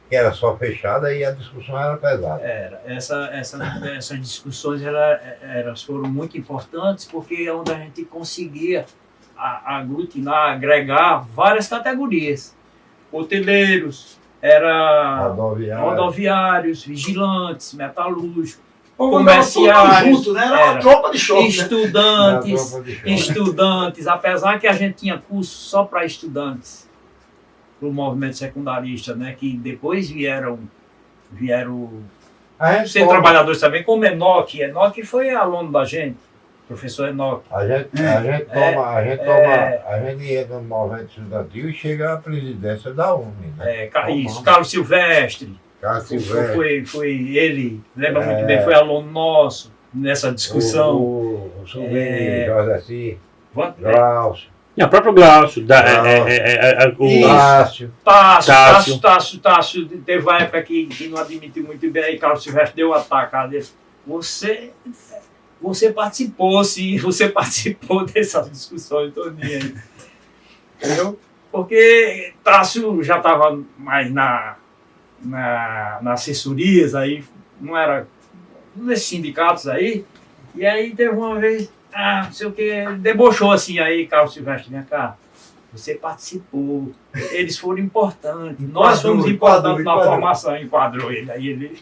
Que era só fechada e a discussão era pesada. era. Essas discussões elas foram muito importantes porque é onde a gente conseguia aglutinar, agregar várias categorias. Hoteleiros, rodoviários, vigilantes, metalúrgicos, comerciários, Junto, né? Era uma era. tropa de choque. Né? Estudantes, apesar que a gente tinha curso só para estudantes, para o movimento secundarista, né, que depois vieram A gente ser trabalhadores também, como Enoque. Enoque foi aluno da gente, professor Enoque. A gente entra no movimento estudantil e chega à presidência da UNE, né? Carlos Silvestre. Carlos Silvestre. Foi ele, lembra muito bem, foi aluno nosso nessa discussão. O sobrinho José C. Van- Glaucio. E o próprio Glaucio, Tássio, teve uma época que não admitiu muito bem, aí Carlos Silvestre deu um ataque a ele. Você participou, sim, você participou dessas discussões todinhas aí. Entendeu? Porque Tássio já estava mais nas assessorias aí, não era nesses sindicatos aí, e aí teve uma vez, não sei o que, ele debochou assim aí, Carlos Silvestre, vem cá, você participou, eles foram importantes, nós fomos importantes na formação, enquadrou ele, aí ele...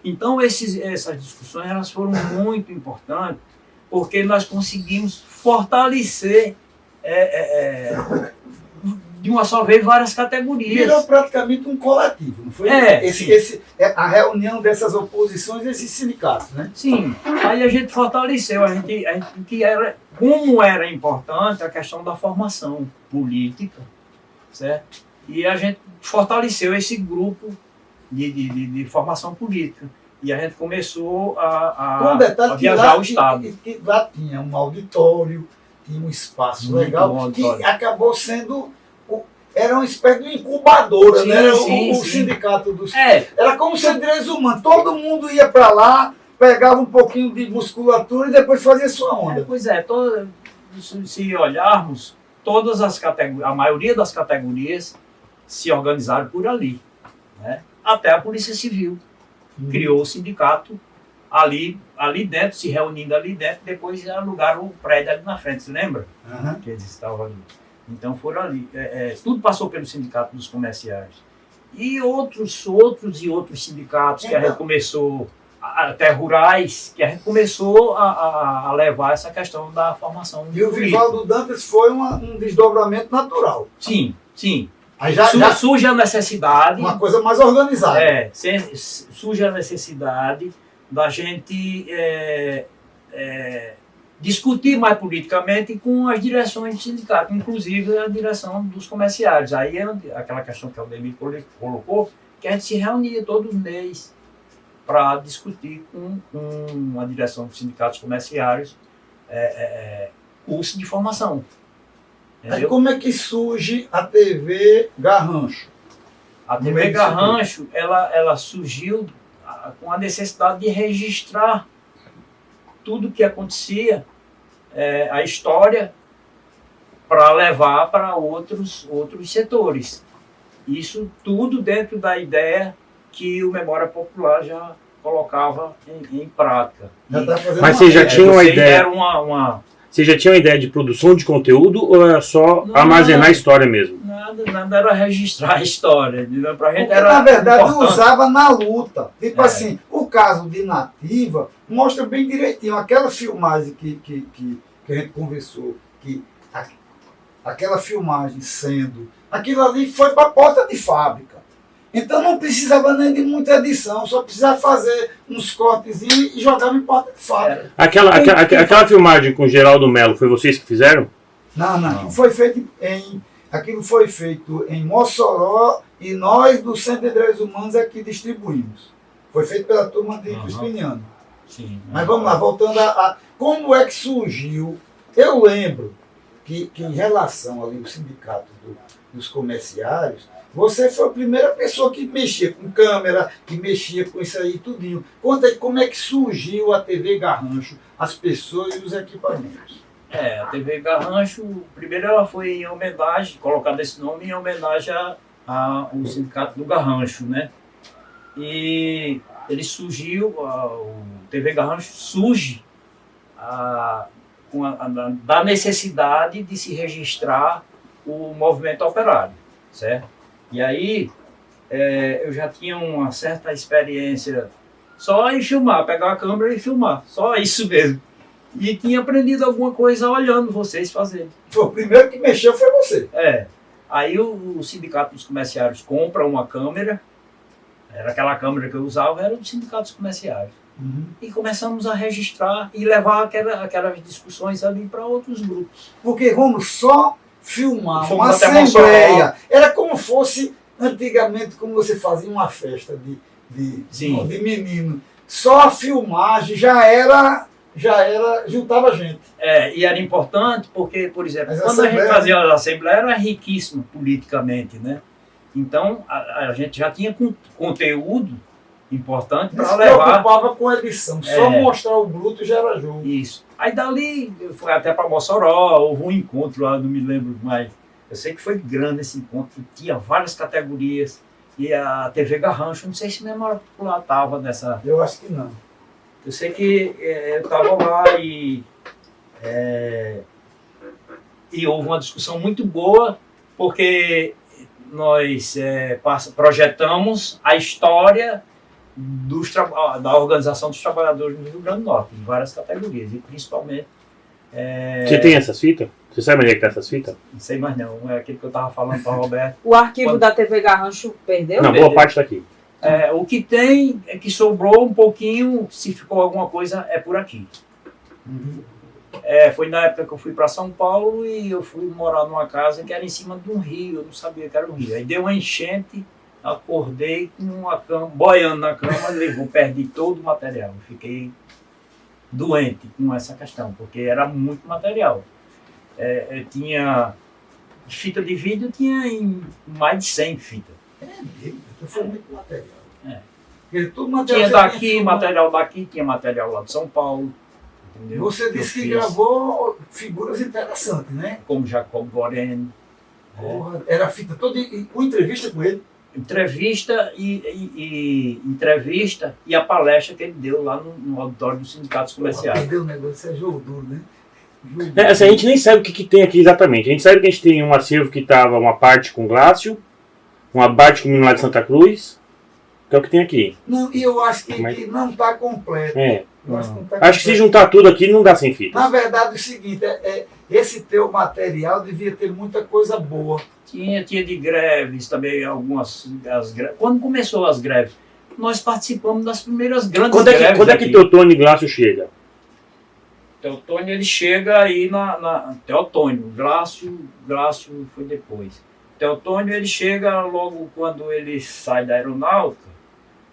Então essas discussões elas foram muito importantes, porque nós conseguimos fortalecer de uma só vez várias categorias. Virou praticamente um coletivo, não foi? A reunião dessas oposições, esses sindicatos, né? Sim, aí a gente fortaleceu, como era importante a questão da formação política, certo? E a gente fortaleceu esse grupo de formação política. E a gente começou a viajar o Estado. Que lá tinha um auditório, tinha um espaço Muito legal, bom que auditório. acabou sendo... Era uma espécie de incubadora, Sim, né? sim, O sim. sindicato dos... É, Era como ser direitos humanos. Todo mundo ia para lá, pegava um pouquinho de musculatura e depois fazia sua onda. pois é, se olharmos, todas as categorias, a maioria das categorias se organizaram por ali, né? Até a Polícia Civil criou o sindicato ali dentro, se reunindo ali dentro, depois alugaram o prédio ali na frente, você lembra? Aham. Que eles estavam ali. Então foram ali. Tudo passou pelo Sindicato dos Comerciais. E outros sindicatos que a gente começou, até rurais, que a gente começou a levar essa questão da formação. E o política. Vivaldo Dantas foi um desdobramento natural. Sim. Aí já Surge a necessidade. uma coisa mais organizada. Surge a necessidade da gente discutir mais politicamente com as direções do sindicato, inclusive a direção dos comerciários. Aí é aquela questão que o Aldemir colocou, que a gente se reunia todo mês para discutir com a direção dos sindicatos comerciários curso de formação. Aí Entendeu? como é que surge a TV Garrancho? A No TV meio disso Garrancho, ela surgiu com a necessidade de registrar tudo o que acontecia, a história, para levar para outros setores. Isso tudo dentro da ideia que o Memória Popular já colocava em prática. Já tá fazendo Mas uma você já média. tinha uma Vocês ideia? deram Você já tinha uma ideia de produção de conteúdo ou era só Não. armazenar a história mesmo? nada era registrar a história. Pra gente Porque, era na verdade, importante. usava na luta. Tipo É. assim, o caso de Nativa mostra bem direitinho. Aquela filmagem que a gente conversou, que aquela filmagem sendo... Aquilo ali foi para a porta de fábrica. Então não precisava nem de muita edição, só precisava fazer uns cortezinhos e jogava em porta de fábrica. Aquela filmagem com Geraldo Melo, foi vocês que fizeram? Não. Aquilo foi feito em Mossoró e nós do Centro de Direitos Humanos é que distribuímos. Foi feito pela turma de Crispiniano. Sim. Mas vamos lá, voltando a como é que surgiu. Eu lembro que em relação ali ao sindicato dos comerciários, você foi a primeira pessoa que mexia com câmera, que mexia com isso aí tudinho. Conta aí como é que surgiu a TV Garrancho, as pessoas e os equipamentos. A TV Garrancho, primeiro ela foi em homenagem, colocado esse nome em homenagem ao sindicato do Garrancho, né? E ele surgiu, o TV Garrancho surge da necessidade de se registrar o movimento operário, certo? E aí eu já tinha uma certa experiência só em filmar, pegar a câmera e filmar, só isso mesmo. E tinha aprendido alguma coisa olhando vocês fazendo. Foi o primeiro que mexeu foi você. Aí o Sindicato dos Comerciários compra uma câmera, era aquela câmera que eu usava, era do Sindicato dos Comerciários. E começamos a registrar e levar aquelas discussões ali para outros grupos. Porque vamos só filmar Fomos uma até assembleia. Mossoró. Era como fosse antigamente, como você fazia uma festa Sim. de menino. Só a filmagem já era juntava gente. E era importante porque, por exemplo, Mas a quando a gente Assembleia- fazia a Assembleia era riquíssima politicamente, né? Então a gente já tinha conteúdo importante Não para se levar preocupava com a edição, só mostrar o bruto já era jogo. isso. Aí dali foi até para Mossoró, houve um encontro lá, não me lembro mais. Eu sei que foi grande esse encontro, tinha várias categorias. E a TV Garrancho, não sei se Memória Popular estava nessa. Eu acho que não. Eu sei que eu estava lá e houve uma discussão muito boa, porque nós projetamos a história da Organização dos Trabalhadores do Rio Grande do Norte, em várias categorias, e principalmente... Você tem essas fitas? Você sabe onde é que tá essas fitas? Não sei mais não, é aquilo que eu estava falando para o Roberto. O arquivo da TV Garrancho perdeu? Não, boa parte tá aqui. O que tem é que sobrou um pouquinho, se ficou alguma coisa, é por aqui. Foi na época que eu fui para São Paulo e eu fui morar numa casa que era em cima de um rio, eu não sabia que era um rio. Aí deu uma enchente, acordei com uma cama, boiando na cama, perdi todo o material. Eu fiquei doente com essa questão, porque era muito material. Tinha fita de vídeo, tinha mais de 100 fitas. Então foi muito material. É. Tudo material Tinha você daqui, filmado. material daqui, tinha material lá de São Paulo. Entendeu? Você disse Eu que fiz, gravou figuras interessantes, né? como Jacob Goreni. Porra, era a fita toda com entrevista com ele. Entrevista entrevista e a palestra que ele deu lá no auditório dos sindicatos comerciais. Perdeu o negócio, isso é jogo duro, né? Jogo Assim, a gente nem sabe o que tem aqui exatamente. A gente sabe que a gente tem um acervo que tava uma parte com Glácio, uma parte com o Minuto de Santa Cruz, que é o que tem aqui. Não, e eu acho que, Mas- que não está completo. Eu acho que não tá Acho que se completo. juntar tudo aqui não dá sem fitas. Na verdade, é o seguinte, esse teu material devia ter muita coisa boa. Tinha de greves também, quando começou as greves, nós participamos das primeiras grandes Quando é greves que aqui. Teotônio e Glácio chega? Teotônio ele chega aí Teotônio, Glácio foi depois. Teotônio ele chega logo quando ele sai da aeronáutica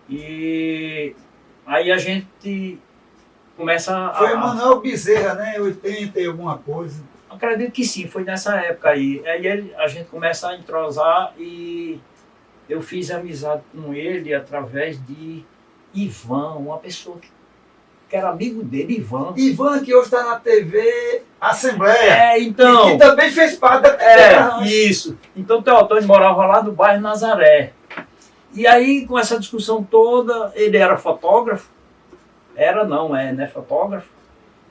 e aí a gente começa Foi Emanuel Bezerra, né? 80 e alguma coisa. Acredito que sim, foi nessa época aí. Aí a gente começa a entrosar e eu fiz amizade com ele através de Ivan, uma pessoa que era amigo dele, Ivan. Ivan, que hoje está na TV Assembleia. Então. E que também fez parte da TV Garrancho. Isso. Então o Teotônio morava lá no bairro Nazaré. E aí, com essa discussão toda, ele era fotógrafo. Né, fotógrafo.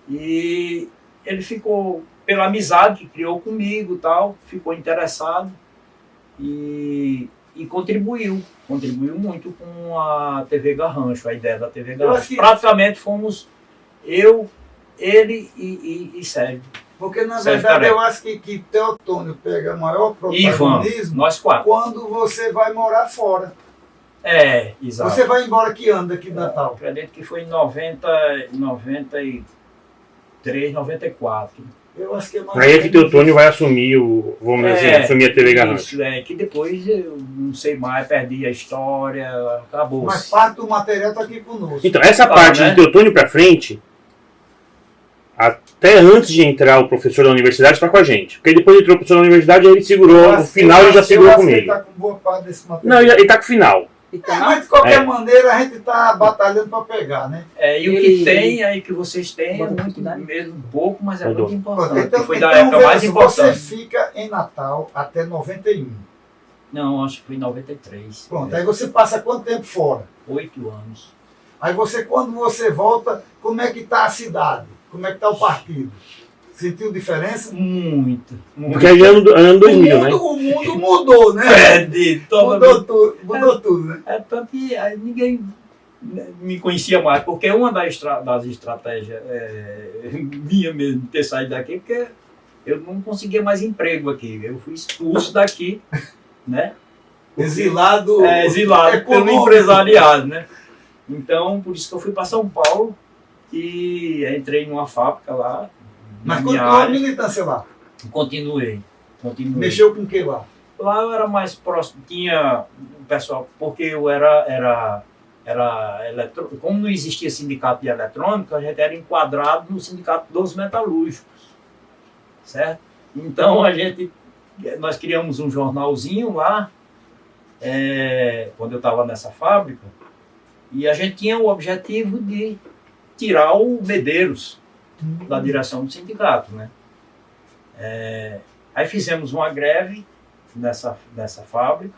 E ele ficou, pela amizade que criou comigo e tal, ficou interessado e contribuiu muito com a TV Garrancho, a ideia da TV Garrancho. Praticamente fomos eu, ele e Sérgio. Porque, na Sérgio verdade, Careca. eu acho que Teotônio pega maior Ivan, protagonismo nós quatro. quando você vai morar fora. Exato. Você vai embora que ano daqui de Natal? Acredito que foi em 93, 94. Eu acho que é mais. Aí é que Teotônio vai assumir vamos dizer assim, assumir a TV Garrancho. Isso, que depois eu não sei mais, perdi a história, acabou. Mas parte do material está aqui conosco. Então, essa parte né? de Teotônio pra frente, até antes de entrar o professor da universidade, está com a gente. Porque depois entrou o professor da universidade, aí ele segurou, no final ele já segurou Ele comigo. está com boa parte desse material. Não, ele tá com o final. Mas de qualquer maneira a gente está batalhando para pegar, né? E o que tem aí que vocês têm é muito mesmo pouco, mas é muito importante. Então, Foi da época mais você importante. fica em Natal até 91. Não, acho que foi em 93. Pronto, aí você passa quanto tempo fora? 8 anos. Aí quando você volta, como é que está a cidade? Como é que está o partido? Sentiu diferença? Muito. Porque aí é ano 2000, né? O mundo mudou, né? Mudou tudo, né? Tanto que aí ninguém me conhecia mais, porque uma das estratégias minha mesmo de ter saído daqui, porque eu não conseguia mais emprego aqui. Eu fui expulso daqui, né? Exilado pelo empresariado, né? Então, por isso que eu fui para São Paulo e entrei numa fábrica lá. Mas continuou a militância lá? Continuei. Mexeu com o que lá? Lá eu era mais próximo, tinha o pessoal, porque eu era como não existia sindicato de eletrônica, a gente era enquadrado no sindicato dos metalúrgicos, certo? Então nós criamos um jornalzinho lá, quando eu estava nessa fábrica, e a gente tinha o objetivo de tirar o Medeiros da direção do sindicato, né? Aí fizemos uma greve nessa fábrica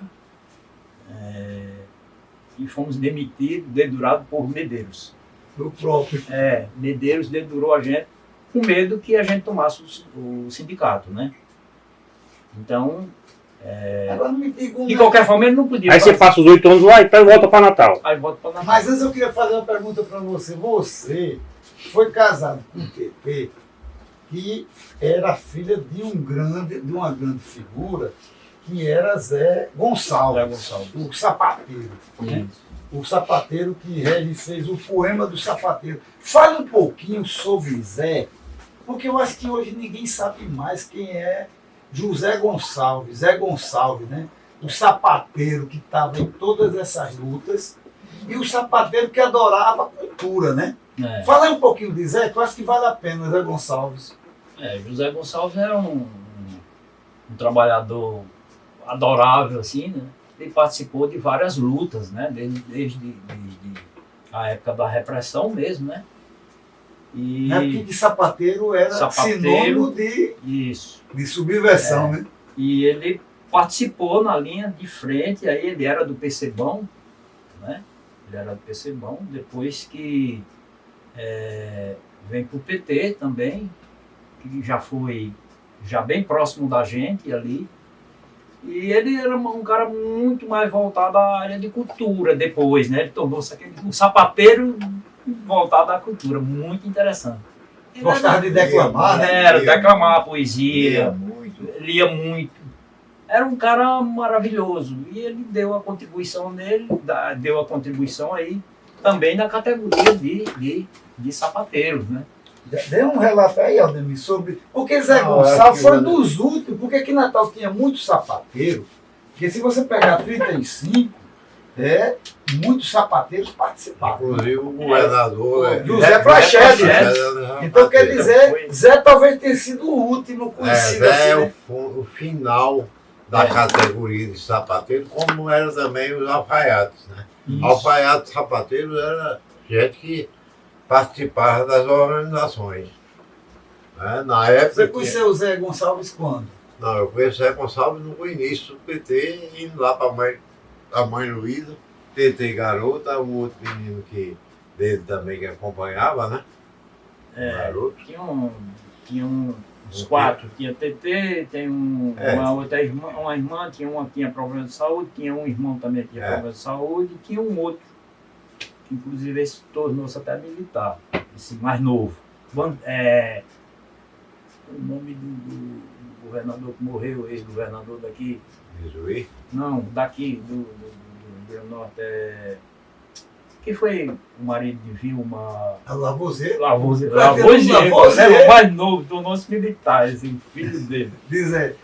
e fomos demitidos, dedurados por Medeiros. Do próprio. Medeiros dedurou a gente com medo que a gente tomasse o sindicato, né? Então, Agora não me diga de qualquer forma ele não podia Aí você passa os 8 anos lá e volta para Natal. Aí volta para Natal. Mas antes eu queria fazer uma pergunta para você. Você foi casado com um TT que era filha de uma grande figura, que era Zé Gonçalves, o sapateiro. Né? O sapateiro que ele fez o poema do sapateiro. Fale um pouquinho sobre Zé, porque eu acho que hoje ninguém sabe mais quem é José Gonçalves, Zé Gonçalves, né? O sapateiro que estava em todas essas lutas e o sapateiro que adorava a cultura, né? Fala aí um pouquinho de Zé, que eu acho que vale a pena, Zé Gonçalves. José Gonçalves era um trabalhador adorável, assim, né? Ele participou de várias lutas, né? Desde a época da repressão mesmo, né? E Porque de sapateiro era sinônimo de subversão, né? E ele participou na linha de frente, aí ele era do PCBão, né? Ele era do PCBão, depois que vem para o PT também, que já foi bem próximo da gente ali. E ele era um cara muito mais voltado à área de cultura depois, né? Ele tornou-se um sapateiro voltado à cultura, muito interessante. Gostava de declamar, né? Declamar poesia, lia muito. lia muito. Era um cara maravilhoso. E ele deu a contribuição deu a contribuição aí também na categoria de sapateiros, né? Dê um relato aí, Aldemir, sobre... Porque Zé Gonçalves foi dos últimos, porque aqui em Natal tinha muito sapateiro, porque se você pegar 35, muitos sapateiros participavam. Inclusive o governador José Prachedes. Então quer dizer, Zé talvez tenha sido o último conhecido Zé assim, né? o final da categoria de sapateiro, como eram também os alfaiates, né? Alfaiates sapateiros era gente que participava das organizações. Né? Na época. Você conheceu o Zé Gonçalves quando? Não, eu conheci o Zé Gonçalves no início do PT, indo lá para a mãe Luísa, TT Garota, o outro menino dele também que acompanhava, né? Garoto. Tinha uns 4, tinha TT, tem uma outra irmã, tinha uma que tinha problema de saúde, tinha um irmão também que tinha problema de saúde, e tinha um outro, que inclusive esse tornou-se até militar, esse mais novo. O nome do governador que morreu, ex-governador daqui. Jesuí? Não, daqui, do Rio Grande do Norte, que foi o marido de Vilma. A Lavoisier? Lavoisier, Lavoisier. O mais novo, tornou-se militar, assim, filho dele. Diz aí.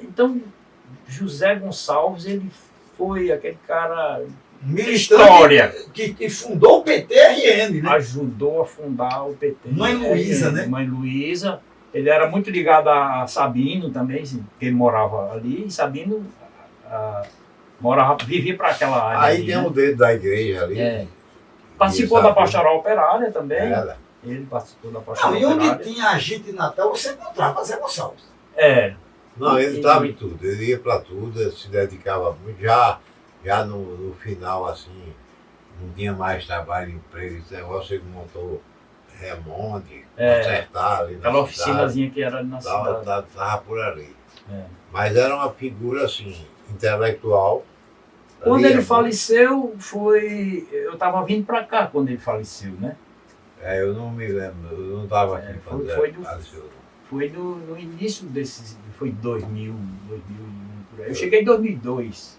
Então, José Gonçalves, ele foi aquele cara. Militante História. Que fundou o PT-RN, né? Ajudou a fundar o PT. Mãe Luísa, né? Mãe Luísa. Ele era muito ligado a Sabino também, porque ele morava ali, e Sabino vivia para aquela área. Aí ali, tem né? um dedo da igreja ali. Participou da Pastoral Operária também. Era. Ele participou da Pastoral Não, e Operária. onde tinha agito em Natal, você encontrava Zé Gonçalves. Não, ele estava em tudo, ele ia para tudo, ele se dedicava muito. Já no final, assim, não tinha mais trabalho, emprego, esse negócio, ele montou remonte, consertar ali na Aquela oficinazinha que era na cidade. Estava por ali. É. Mas era uma figura, assim, intelectual. Quando Ali, ele faleceu, eu estava vindo para cá quando ele faleceu, né? eu não me lembro, eu não estava aqui quando foi ele faleceu. Foi no início desses, foi 2000, 2001, por aí. Eu cheguei em 2002,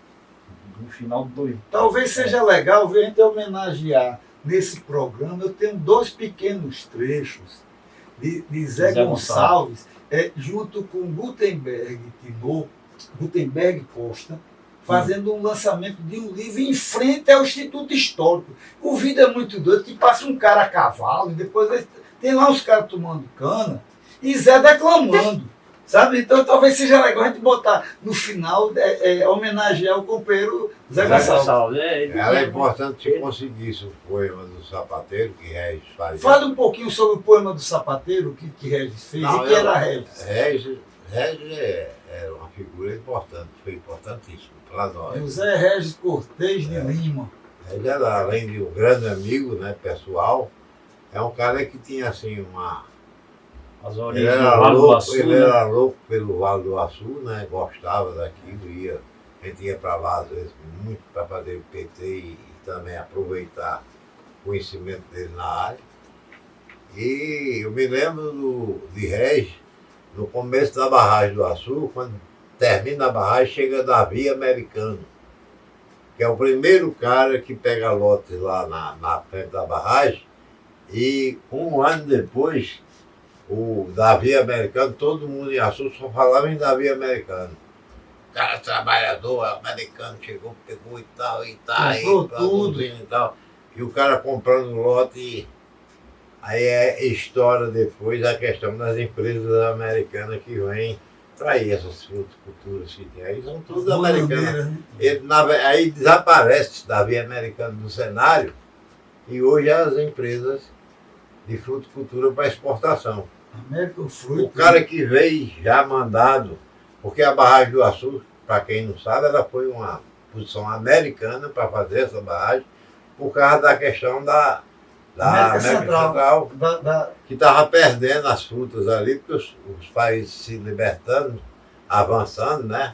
no final de 2000. Talvez seja legal ver a gente homenagear nesse programa. Eu tenho 2 pequenos trechos de Zé Gonçalves, junto com Gutenberg Tinoco, Gutenberg Costa, fazendo um lançamento de um livro em frente ao Instituto Histórico. O vídeo é muito doido, que passa um cara a cavalo, e depois tem lá uns caras tomando cana, e Zé declamando. Sabe? Então talvez seja legal a gente botar no final, homenagear o companheiro Zé Gonçalves. Era importante se conseguisse o poema do Sapateiro, que Regis fazia. Fale um pouquinho sobre o poema do Sapateiro, que Regis fez, e que era Regis. Regis era uma figura importante, foi importantíssimo para nós. José Regis Cortez de Lima. Regis era, além de um grande amigo, né, pessoal, é um cara que tinha assim uma... Ele era louco pelo Vale do Açu, né? Gostava daquilo, a gente ia para lá às vezes muito para fazer o PT e também aproveitar o conhecimento dele na área. E eu me lembro de Regis, no começo da barragem do Açu, quando termina a barragem, chega Davi Americano, que é o primeiro cara que pega lotes lá na frente da barragem, e um ano depois o Davi Americano, todo mundo em Açu só falava em Davi Americano. O cara trabalhador americano chegou, pegou e tal, produzindo e tal. E o cara comprando lote. Aí é história depois a questão das empresas americanas que vêm para aí, essas fruticulturas que tem. Aí são todas americanas. Aí desaparece Davi Americano do cenário e hoje as empresas de fruticultura para exportação. O cara que veio já mandado, porque a barragem do Açu, para quem não sabe, ela foi uma posição americana para fazer essa barragem, por causa da questão da América Central, que estava perdendo as frutas ali, porque os países se libertando, avançando, né?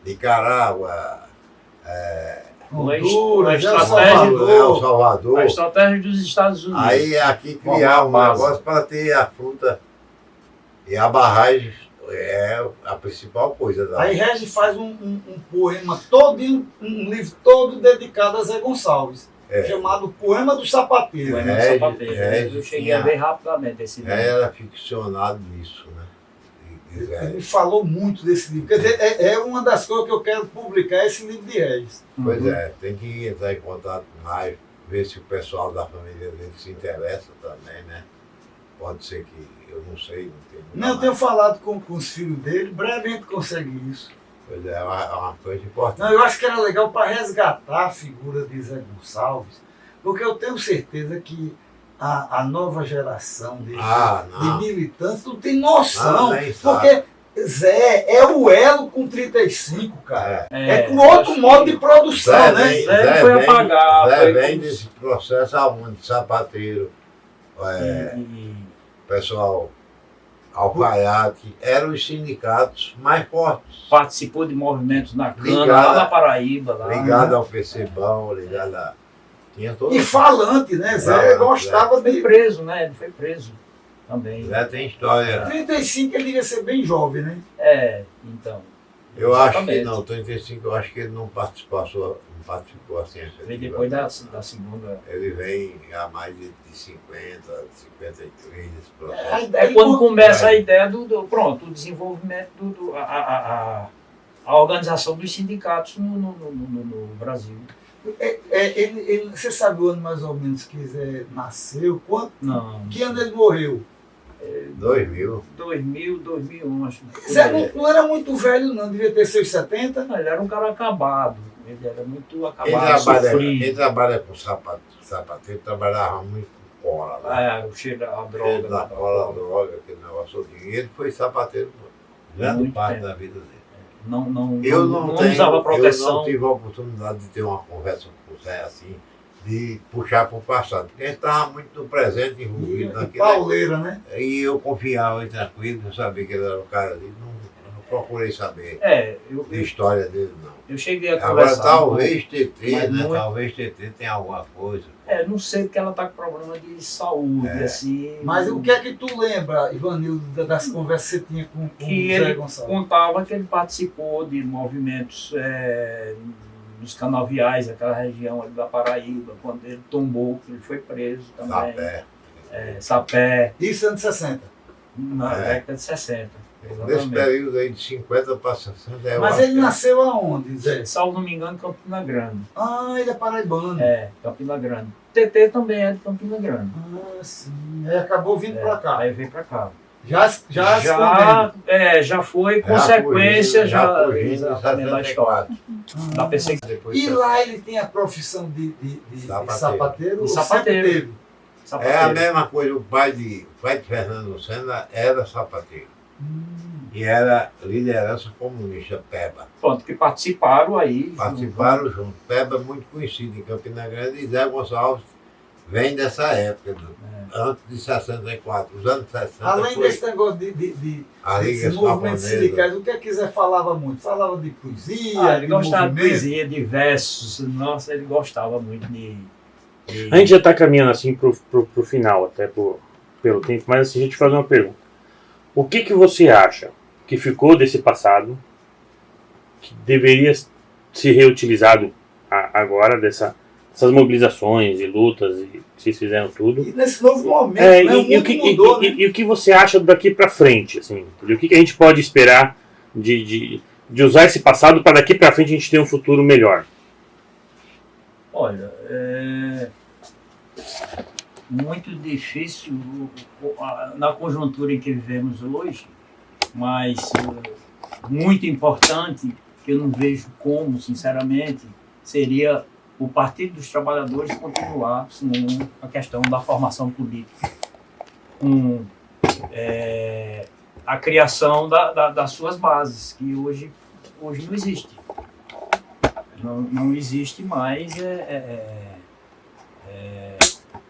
Nicarágua, Honduras, El Salvador. A estratégia dos Estados Unidos. Aí aqui criar um negócio para ter a fruta. E a barragem é a principal coisa. Aí Regis faz um poema todo, um livro todo dedicado a Zé Gonçalves, chamado Poema do Sapateiro. Poema do Sapateiro. Eu cheguei a ver rapidamente esse livro. Era ficcionado nisso, né? Ele falou muito desse livro. Quer dizer, é uma das coisas que eu quero publicar, esse livro de Regis. Pois tem que entrar em contato mais, ver se o pessoal da família dele se interessa também, né? Pode ser que, eu não sei, não tenho. Não, eu tenho falado com os filhos dele, breve a gente consegue isso. Pois é uma coisa importante. Não, eu acho que era legal para resgatar a figura de Zé Gonçalves, porque eu tenho certeza que a nova geração de não. militantes não tem noção. Nem sabe. Porque Zé é o elo com 35, cara. É com acho outro que modo de produção, Zé né? vem- Zé foi vem- apagar, Zé foi vem como- desse processo aonde? Sapateiro, E- pessoal alfaiate, eram os sindicatos mais fortes. participou de movimentos na cana, Ligado- lá na Paraíba. Lá, Ligado ao PCBão, ligado a. Tinha todo. E falante, né? Zé Falante, gostava Foi de. preso, né? Ele foi preso também. Zé tem história. 35 ele devia ser bem jovem, né? Então. Eu acho que Exatamente. não, 35, eu acho que ele não participou assim. Veio depois da segunda. Ele vem há mais de 50, 53 esse processo. É quando começa a ideia pronto, o desenvolvimento, a organização dos sindicatos no Brasil. Você sabe o ano mais ou menos que Zé nasceu? Não. Que ano ele morreu? 2000. 2001, acho. que Zé foi. não era muito velho, não, devia ter seus 70. Não, ele era um cara acabado. Ele era muito Ele acabado, trabalha, sofrido. ele trabalha com sapateiro, trabalhava muito com cola. Né? O cheiro da Cheio droga. da cola, droga, aquele negócio todo. E ele foi sapateiro grande Muito parte tempo. da vida dele. Eu não tenho- usava proteção. Eu não tive a oportunidade de ter uma conversa com o Zé assim, de puxar para o passado. Porque ele estava muito no presente, envolvido E naquilo. pauleira, né? E eu confiava e tranquilo, eu sabia que ele era um cara ali, não procurei saber de história dele, não. Eu cheguei a Agora, conversar. talvez TT, mas né? muito- Talvez TT tenha alguma coisa. Não sei porque ela tá com problema de saúde, assim. Mas o que é que tu lembra, Ivanildo, das conversas que você tinha com Que o Zé ele Gonçalves? contava que ele participou de movimentos nos canaviais, aquela região ali da Paraíba, quando ele tombou, que ele foi preso também. Sapé. Sapé, Isso anos 60. na É. década de 60. Nesse Exatamente. período aí de 50 para 60, eu Mas acho ele que- nasceu aonde, Zé? Salvo não me engano, Campina Grande. Ah, ele é paraibano. Campina Grande. TT também é de Campina Grande. Ah, sim. Aí acabou vindo pra cá. Aí veio pra cá. Já escondendo. Já foi consequência fugindo exatamente, da 64. história. Da perseguição. Depois E lá ele tem a profissão de sapateiro? De ou sapateiro. sempre teve? É a mesma coisa, o pai de Fernando Senna era sapateiro. E era liderança comunista, PEBA. Pronto, que participaram aí. Participaram junto. PEBA é muito conhecido em Campina Grande e Zé Gonçalves vem dessa época, antes de 64, os anos 60. Além foi desse negócio de a Liga desses movimentos Japonesa. sindicais, o que é que Zé falava muito? Falava de poesia, Ele de gostava de movimento. poesia, de versos. Nossa, ele gostava muito de. A gente já está caminhando assim pro final, até pelo tempo, mas assim, a gente faz uma pergunta. O que você acha que ficou desse passado que deveria ser reutilizado agora, dessas mobilizações e lutas, e que vocês fizeram tudo? E nesse novo momento, né? O mundo mudou, né? E o que você acha daqui para frente? Assim, o que a gente pode esperar de usar esse passado para daqui para frente a gente ter um futuro melhor? Olha, muito difícil na conjuntura em que vivemos hoje, mas muito importante, que eu não vejo como, sinceramente, seria o Partido dos Trabalhadores continuar com a questão da formação política, com a criação das suas bases, que hoje não existe. Não existe mais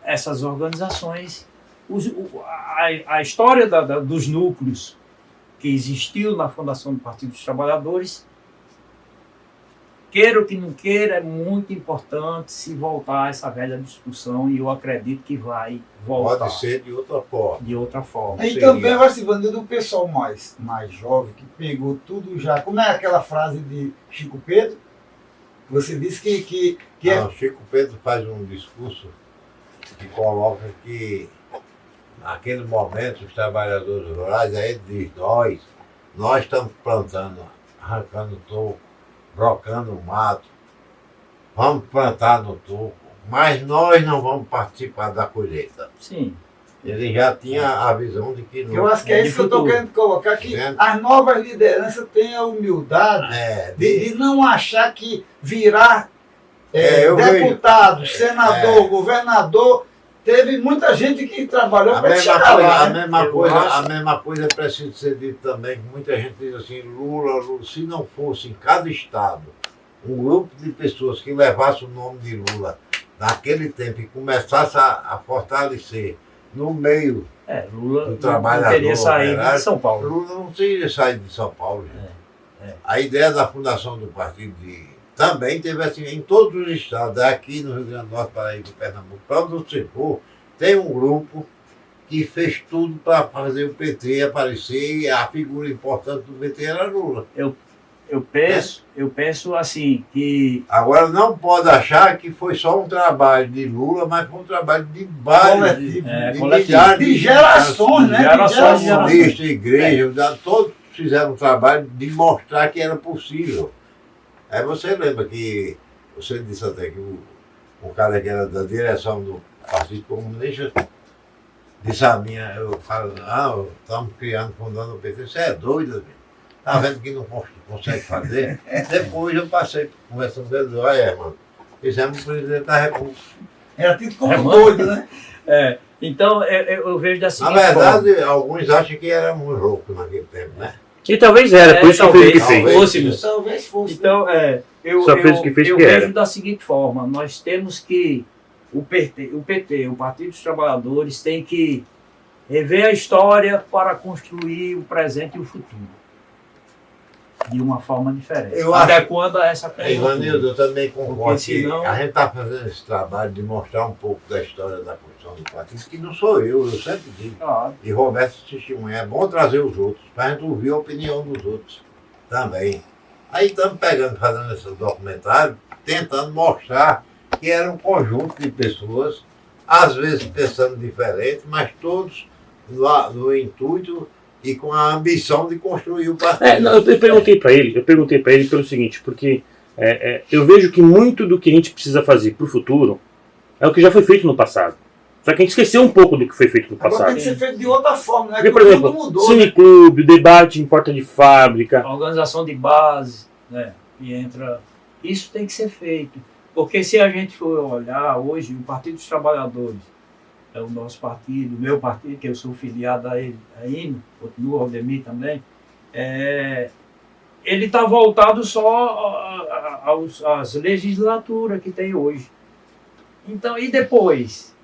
essas organizações. A história dos núcleos que existiu na fundação do Partido dos Trabalhadores, queira ou que não queira, é muito importante se voltar a essa velha discussão, e eu acredito que vai voltar. Pode ser de outra forma. De outra forma. E também, eu acho, Ivanildo, o pessoal mais jovem, que pegou tudo já. Como é aquela frase de Chico Pedro? Você disse que Não, Chico Pedro faz um discurso que coloca que naquele momento os trabalhadores rurais, aí ele diz, nós estamos plantando, arrancando toco, brocando o mato, vamos plantar no toco, mas nós não vamos participar da colheita. Sim. Ele já tinha a visão de que não. eu acho que é de isso que eu estou futuro. querendo colocar, que Vendo? as novas lideranças têm a humildade de não achar que virar eu deputado, senador, governador, teve muita gente que trabalhou A para mesma, chegar coisa, lá. a, Né? mesma Eu coisa, acho. a mesma coisa precisa ser dito também, que muita gente diz assim, Lula, se não fosse em cada estado um grupo de pessoas que levasse o nome de Lula naquele tempo e começasse a fortalecer no meio Lula do não trabalhador teria saído operário, de São Paulo. Lula não teria saído de São Paulo. Gente. É. A ideia da fundação do partido também teve assim, em todos os estados, aqui no Rio Grande do Norte, Paraíba, Pernambuco, para onde você for, tem um grupo que fez tudo para fazer o PT aparecer e a figura importante do PT era Lula. Eu penso assim, que Agora não pode achar que foi só um trabalho de Lula, mas foi um trabalho de vários, Coletivo. de Coletivo. milhares De gerações, né? De Gerações, gerações. comunistas, igrejas, todos fizeram um trabalho de mostrar que era possível. Aí você lembra que, você disse até que o cara que era da direção do Partido Comunista disse a minha, eu falo, estamos criando, fundando o PT, você é doido, amigo. Tá vendo que não consegue fazer? Depois eu passei conversando com ele, olha, mano, fizemos o presidente da República. Era tido como mano. doido, né? então eu vejo da Na seguinte verdade, forma. alguns acham que éramos loucos naquele tempo, né? E talvez era, por isso que fez o que fez. talvez. Fôssemos. Talvez fosse. Então, eu Só fez o que fez, eu que vejo era. da seguinte forma, nós temos que, o PT, o Partido dos Trabalhadores, tem que rever a história para construir o presente e o futuro. De uma forma diferente. Eu acho- Adequando a essa Ivanildo, eu também concordo Porque que senão- a gente está fazendo esse trabalho de mostrar um pouco da história da construção do partido, que não sou eu sempre digo. Claro. E Roberto testemunha, é bom trazer os outros, para a gente ouvir a opinião dos outros também. Aí estamos pegando, fazendo esse documentário, tentando mostrar que era um conjunto de pessoas, às vezes pensando diferente, mas todos no intuito e com a ambição de construir o partido. Não, eu perguntei para ele pelo seguinte, porque eu vejo que muito do que a gente precisa fazer para o futuro é o que já foi feito no passado. Só que a gente esqueceu um pouco do que foi feito no Agora tem passado. que ser feito de outra forma, né? Porque, Porque por o mundo exemplo, mudou. Né? cineclube, debate em porta de fábrica. A organização de base, né? E entra. Isso tem que ser feito. Porque se a gente for olhar hoje, o Partido dos Trabalhadores é o nosso partido, o meu partido, que eu sou filiado a ele ainda, continuo, o Aldemir também, ele está voltado só às legislaturas que tem hoje. Então, e depois?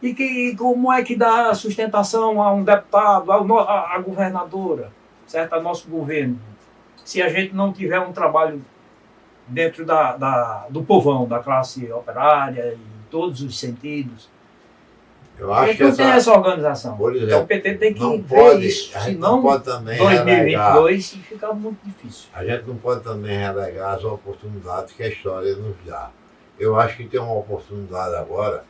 E como é que dá sustentação a um deputado, a governadora, certo? A nosso governo? Se a gente não tiver um trabalho dentro do povão, da classe operária, em todos os sentidos. Eu A acho gente que não tem essa organização. por exemplo, Então o PT tem que não ver pode, isso, a gente senão não pode também relegar, 2022 fica muito difícil. a gente não pode também relegar as oportunidades que a história nos dá. Eu acho que tem uma oportunidade agora,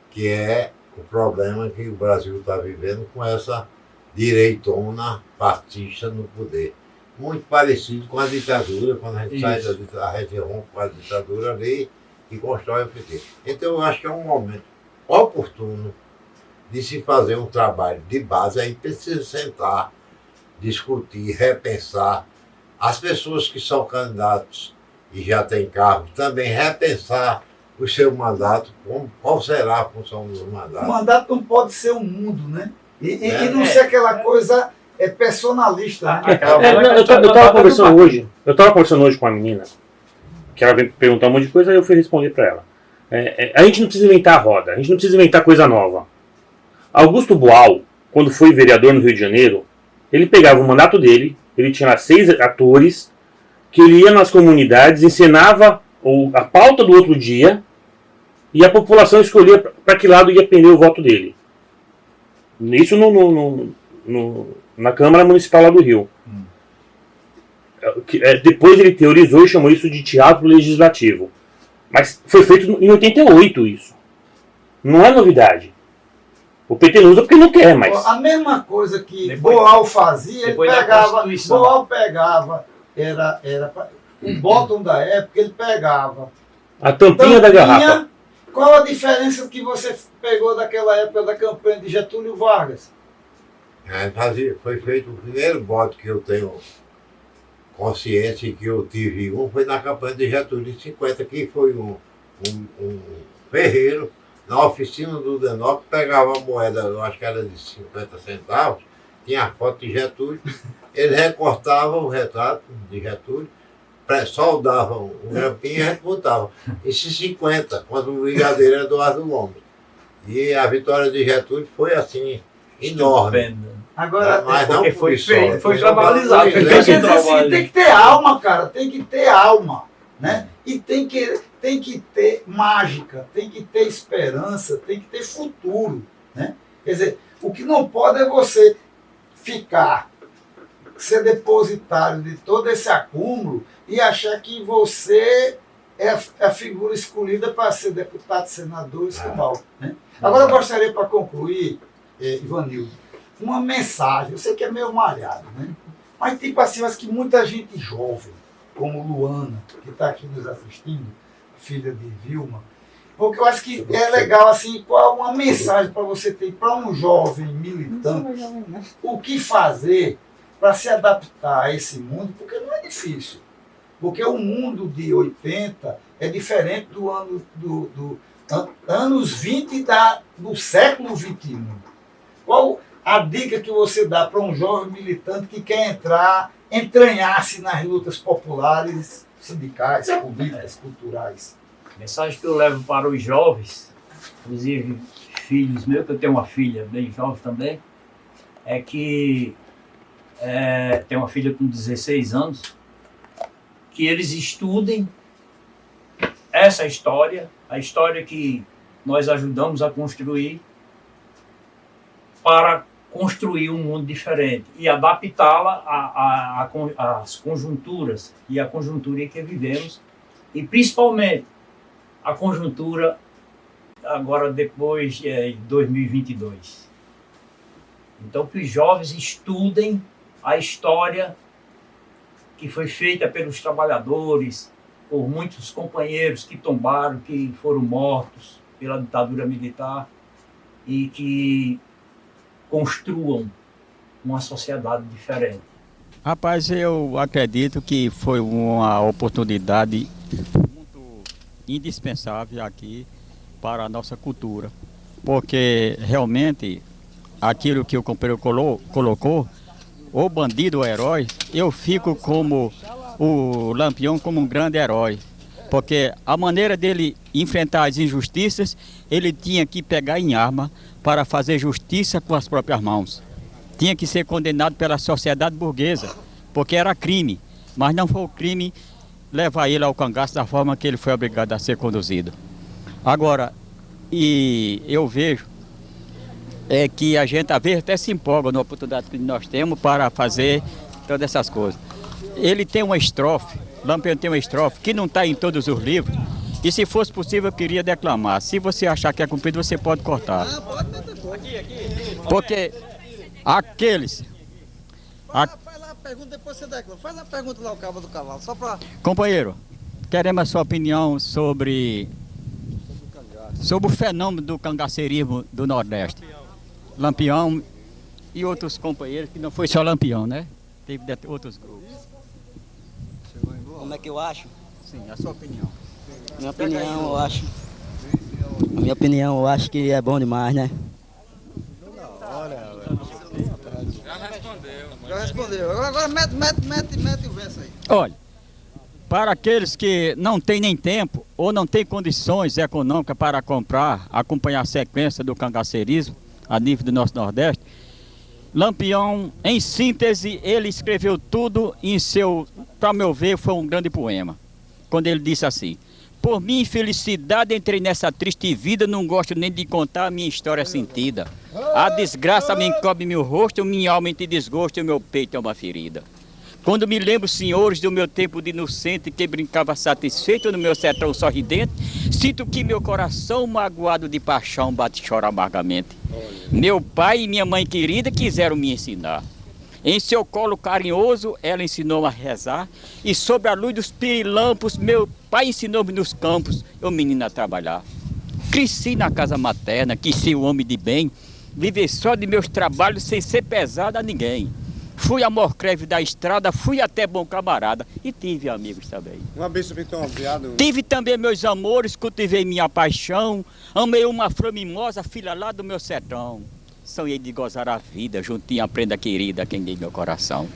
que é o problema que o Brasil está vivendo com essa direitona fascista no poder. Muito parecido com a ditadura, quando a gente sai da ditadura, a gente rompe com a ditadura ali e constrói o PT. Então eu acho que é um momento oportuno de se fazer um trabalho de base, aí precisa sentar, discutir, repensar. As pessoas que são candidatos e já têm cargo também repensar o seu mandato, qual será a função do O mandato. mandato não pode ser o mundo, né? E É, não ser aquela coisa personalista, né? Eu estava conversando hoje com uma menina, que ela veio perguntar um monte de coisa, aí eu fui responder para ela. A gente não precisa inventar a roda, a gente não precisa inventar coisa nova. Augusto Boal, quando foi vereador no Rio de Janeiro, ele pegava o mandato dele, ele tinha lá 6 atores, que ele ia nas comunidades, encenava a pauta do outro dia, e a população escolhia para que lado ia pender o voto dele. Isso na Câmara Municipal lá do Rio. Depois ele teorizou e chamou isso de teatro legislativo. Mas foi feito em 88 isso. Não é novidade. O PT não usa porque não quer, mas... A mesma coisa que Depois- Boal fazia, ele depois da pegava, Constituição. Boal pegava, o bottom da época, ele pegava. A tampinha da garrafa. Qual a diferença que você pegou daquela época da campanha de Getúlio Vargas? Foi feito o primeiro voto que eu tenho consciência que eu tive foi na campanha de Getúlio em 50, que foi um ferreiro na oficina do Denoc, pegava a moeda, eu acho que era de 50 centavos, tinha a foto de Getúlio, ele recortava o retrato de Getúlio, soldava um grampinho e a gente botava. Esses 50, quando o brigadeiro era Eduardo Gomes. E a vitória de Getúlio foi assim, enorme. Agora, Mas não porque foi foi só. trabalhado. quer dizer assim, tem que ter alma, cara, tem que ter alma, né? E tem que ter mágica, tem que ter esperança, tem que ter futuro, né? Quer dizer, o que não pode é você ser depositário de todo esse acúmulo e achar que você é a figura escolhida para ser deputado, senador, escambau, né? Agora eu gostaria, para concluir, Ivanildo, uma mensagem. Eu sei que é meio malhado, né? Mas tipo assim, acho que muita gente jovem, como Luana, que está aqui nos assistindo, filha de Vilma, porque eu acho que é legal, assim, qual uma mensagem para você ter para um jovem militante, o que fazer para se adaptar a esse mundo, porque não é difícil. Porque o mundo de 80 é diferente do anos 20 do século 21. Qual a dica que você dá para um jovem militante que quer entranhar-se nas lutas populares, sindicais, políticas, culturais? A mensagem que eu levo para os jovens, inclusive filhos meus, que eu tenho uma filha bem jovem também, é que tem uma filha com 16 anos, que eles estudem essa história, a história que nós ajudamos a construir, para construir um mundo diferente e adaptá-la às conjunturas e à conjuntura em que vivemos, e principalmente a conjuntura agora depois de 2022. Então, que os jovens estudem a história que foi feita pelos trabalhadores, por muitos companheiros que tombaram, que foram mortos pela ditadura militar, e que construam uma sociedade diferente. Rapaz, eu acredito que foi uma oportunidade muito indispensável aqui para a nossa cultura, porque realmente aquilo que o companheiro colocou, o bandido, o herói, eu fico como o Lampião como um grande herói, porque a maneira dele enfrentar as injustiças, ele tinha que pegar em arma para fazer justiça com as próprias mãos. Tinha que ser condenado pela sociedade burguesa, porque era crime, mas não foi o crime levar ele ao cangaço da forma que ele foi obrigado a ser conduzido. Agora, e eu vejo que a gente às vezes até se empolga na oportunidade que nós temos para fazer todas essas coisas. Ele tem uma estrofe, Lampião tem uma estrofe que não está em todos os livros, e se fosse possível eu queria declamar. Se você achar que é cumprido, você pode cortar. Porque aqueles... Faz lá a pergunta, depois você declara. Faz a pergunta lá ao cabo do cavalo, só para... Companheiro, queremos a sua opinião sobre o fenômeno do cangaceirismo do Nordeste. Lampião e outros companheiros, que não foi só Lampião, né? Teve outros grupos. Como é que eu acho? Sim, a sua opinião. Minha opinião, eu acho que é bom demais, né? Já respondeu. Agora mete o verso aí. Olha, para aqueles que não têm nem tempo ou não têm condições econômicas para acompanhar a sequência do cangaceirismo a nível do nosso Nordeste, Lampião, em síntese, ele escreveu tudo em para meu ver, foi um grande poema. Quando ele disse assim: por minha infelicidade entrei nessa triste vida, não gosto nem de contar a minha história sentida. A desgraça me encobre meu rosto, minha alma entre desgosto e meu peito é uma ferida. Quando me lembro, senhores, do meu tempo de inocente, que brincava satisfeito no meu sertão sorridente, sinto que meu coração magoado de paixão bate e chora amargamente. Meu pai e minha mãe querida quiseram me ensinar. Em seu colo carinhoso, ela ensinou a rezar, e sobre a luz dos pirilampos, meu pai ensinou-me nos campos, eu menino a trabalhar. Cresci na casa materna, quis ser um homem de bem, viver só de meus trabalhos sem ser pesado a ninguém. fui a Morcreve da estrada, fui até Bom Camarada e tive amigos também. Uma vez também tem um viado. Tive também meus amores, cultivei minha paixão, amei uma flor mimosa, filha lá do meu sertão. Sonhei de gozar a vida, juntinho à prenda querida, quem dei meu coração.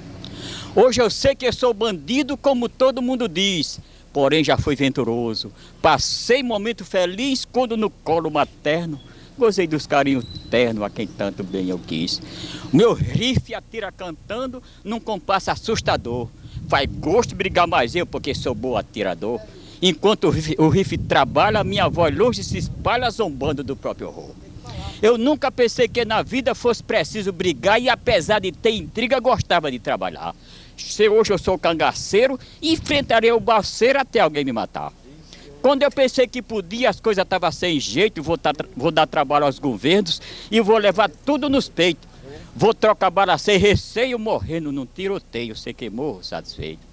Hoje eu sei que eu sou bandido, como todo mundo diz, porém já fui venturoso. Passei momento feliz quando no colo materno gozei dos carinhos ternos a quem tanto bem eu quis. Meu riff atira cantando num compasso assustador. Faz gosto brigar mais eu, porque sou bom atirador. Enquanto o riff trabalha, minha voz longe se espalha zombando do próprio horror. Eu nunca pensei que na vida fosse preciso brigar e apesar de ter intriga, gostava de trabalhar. Se hoje eu sou cangaceiro, enfrentarei o balseiro até alguém me matar. Quando eu pensei que podia, as coisas estavam sem jeito, vou dar trabalho aos governos e vou levar tudo nos peitos. Vou trocar bala sem receio, morrendo num tiroteio, sei que morro satisfeito.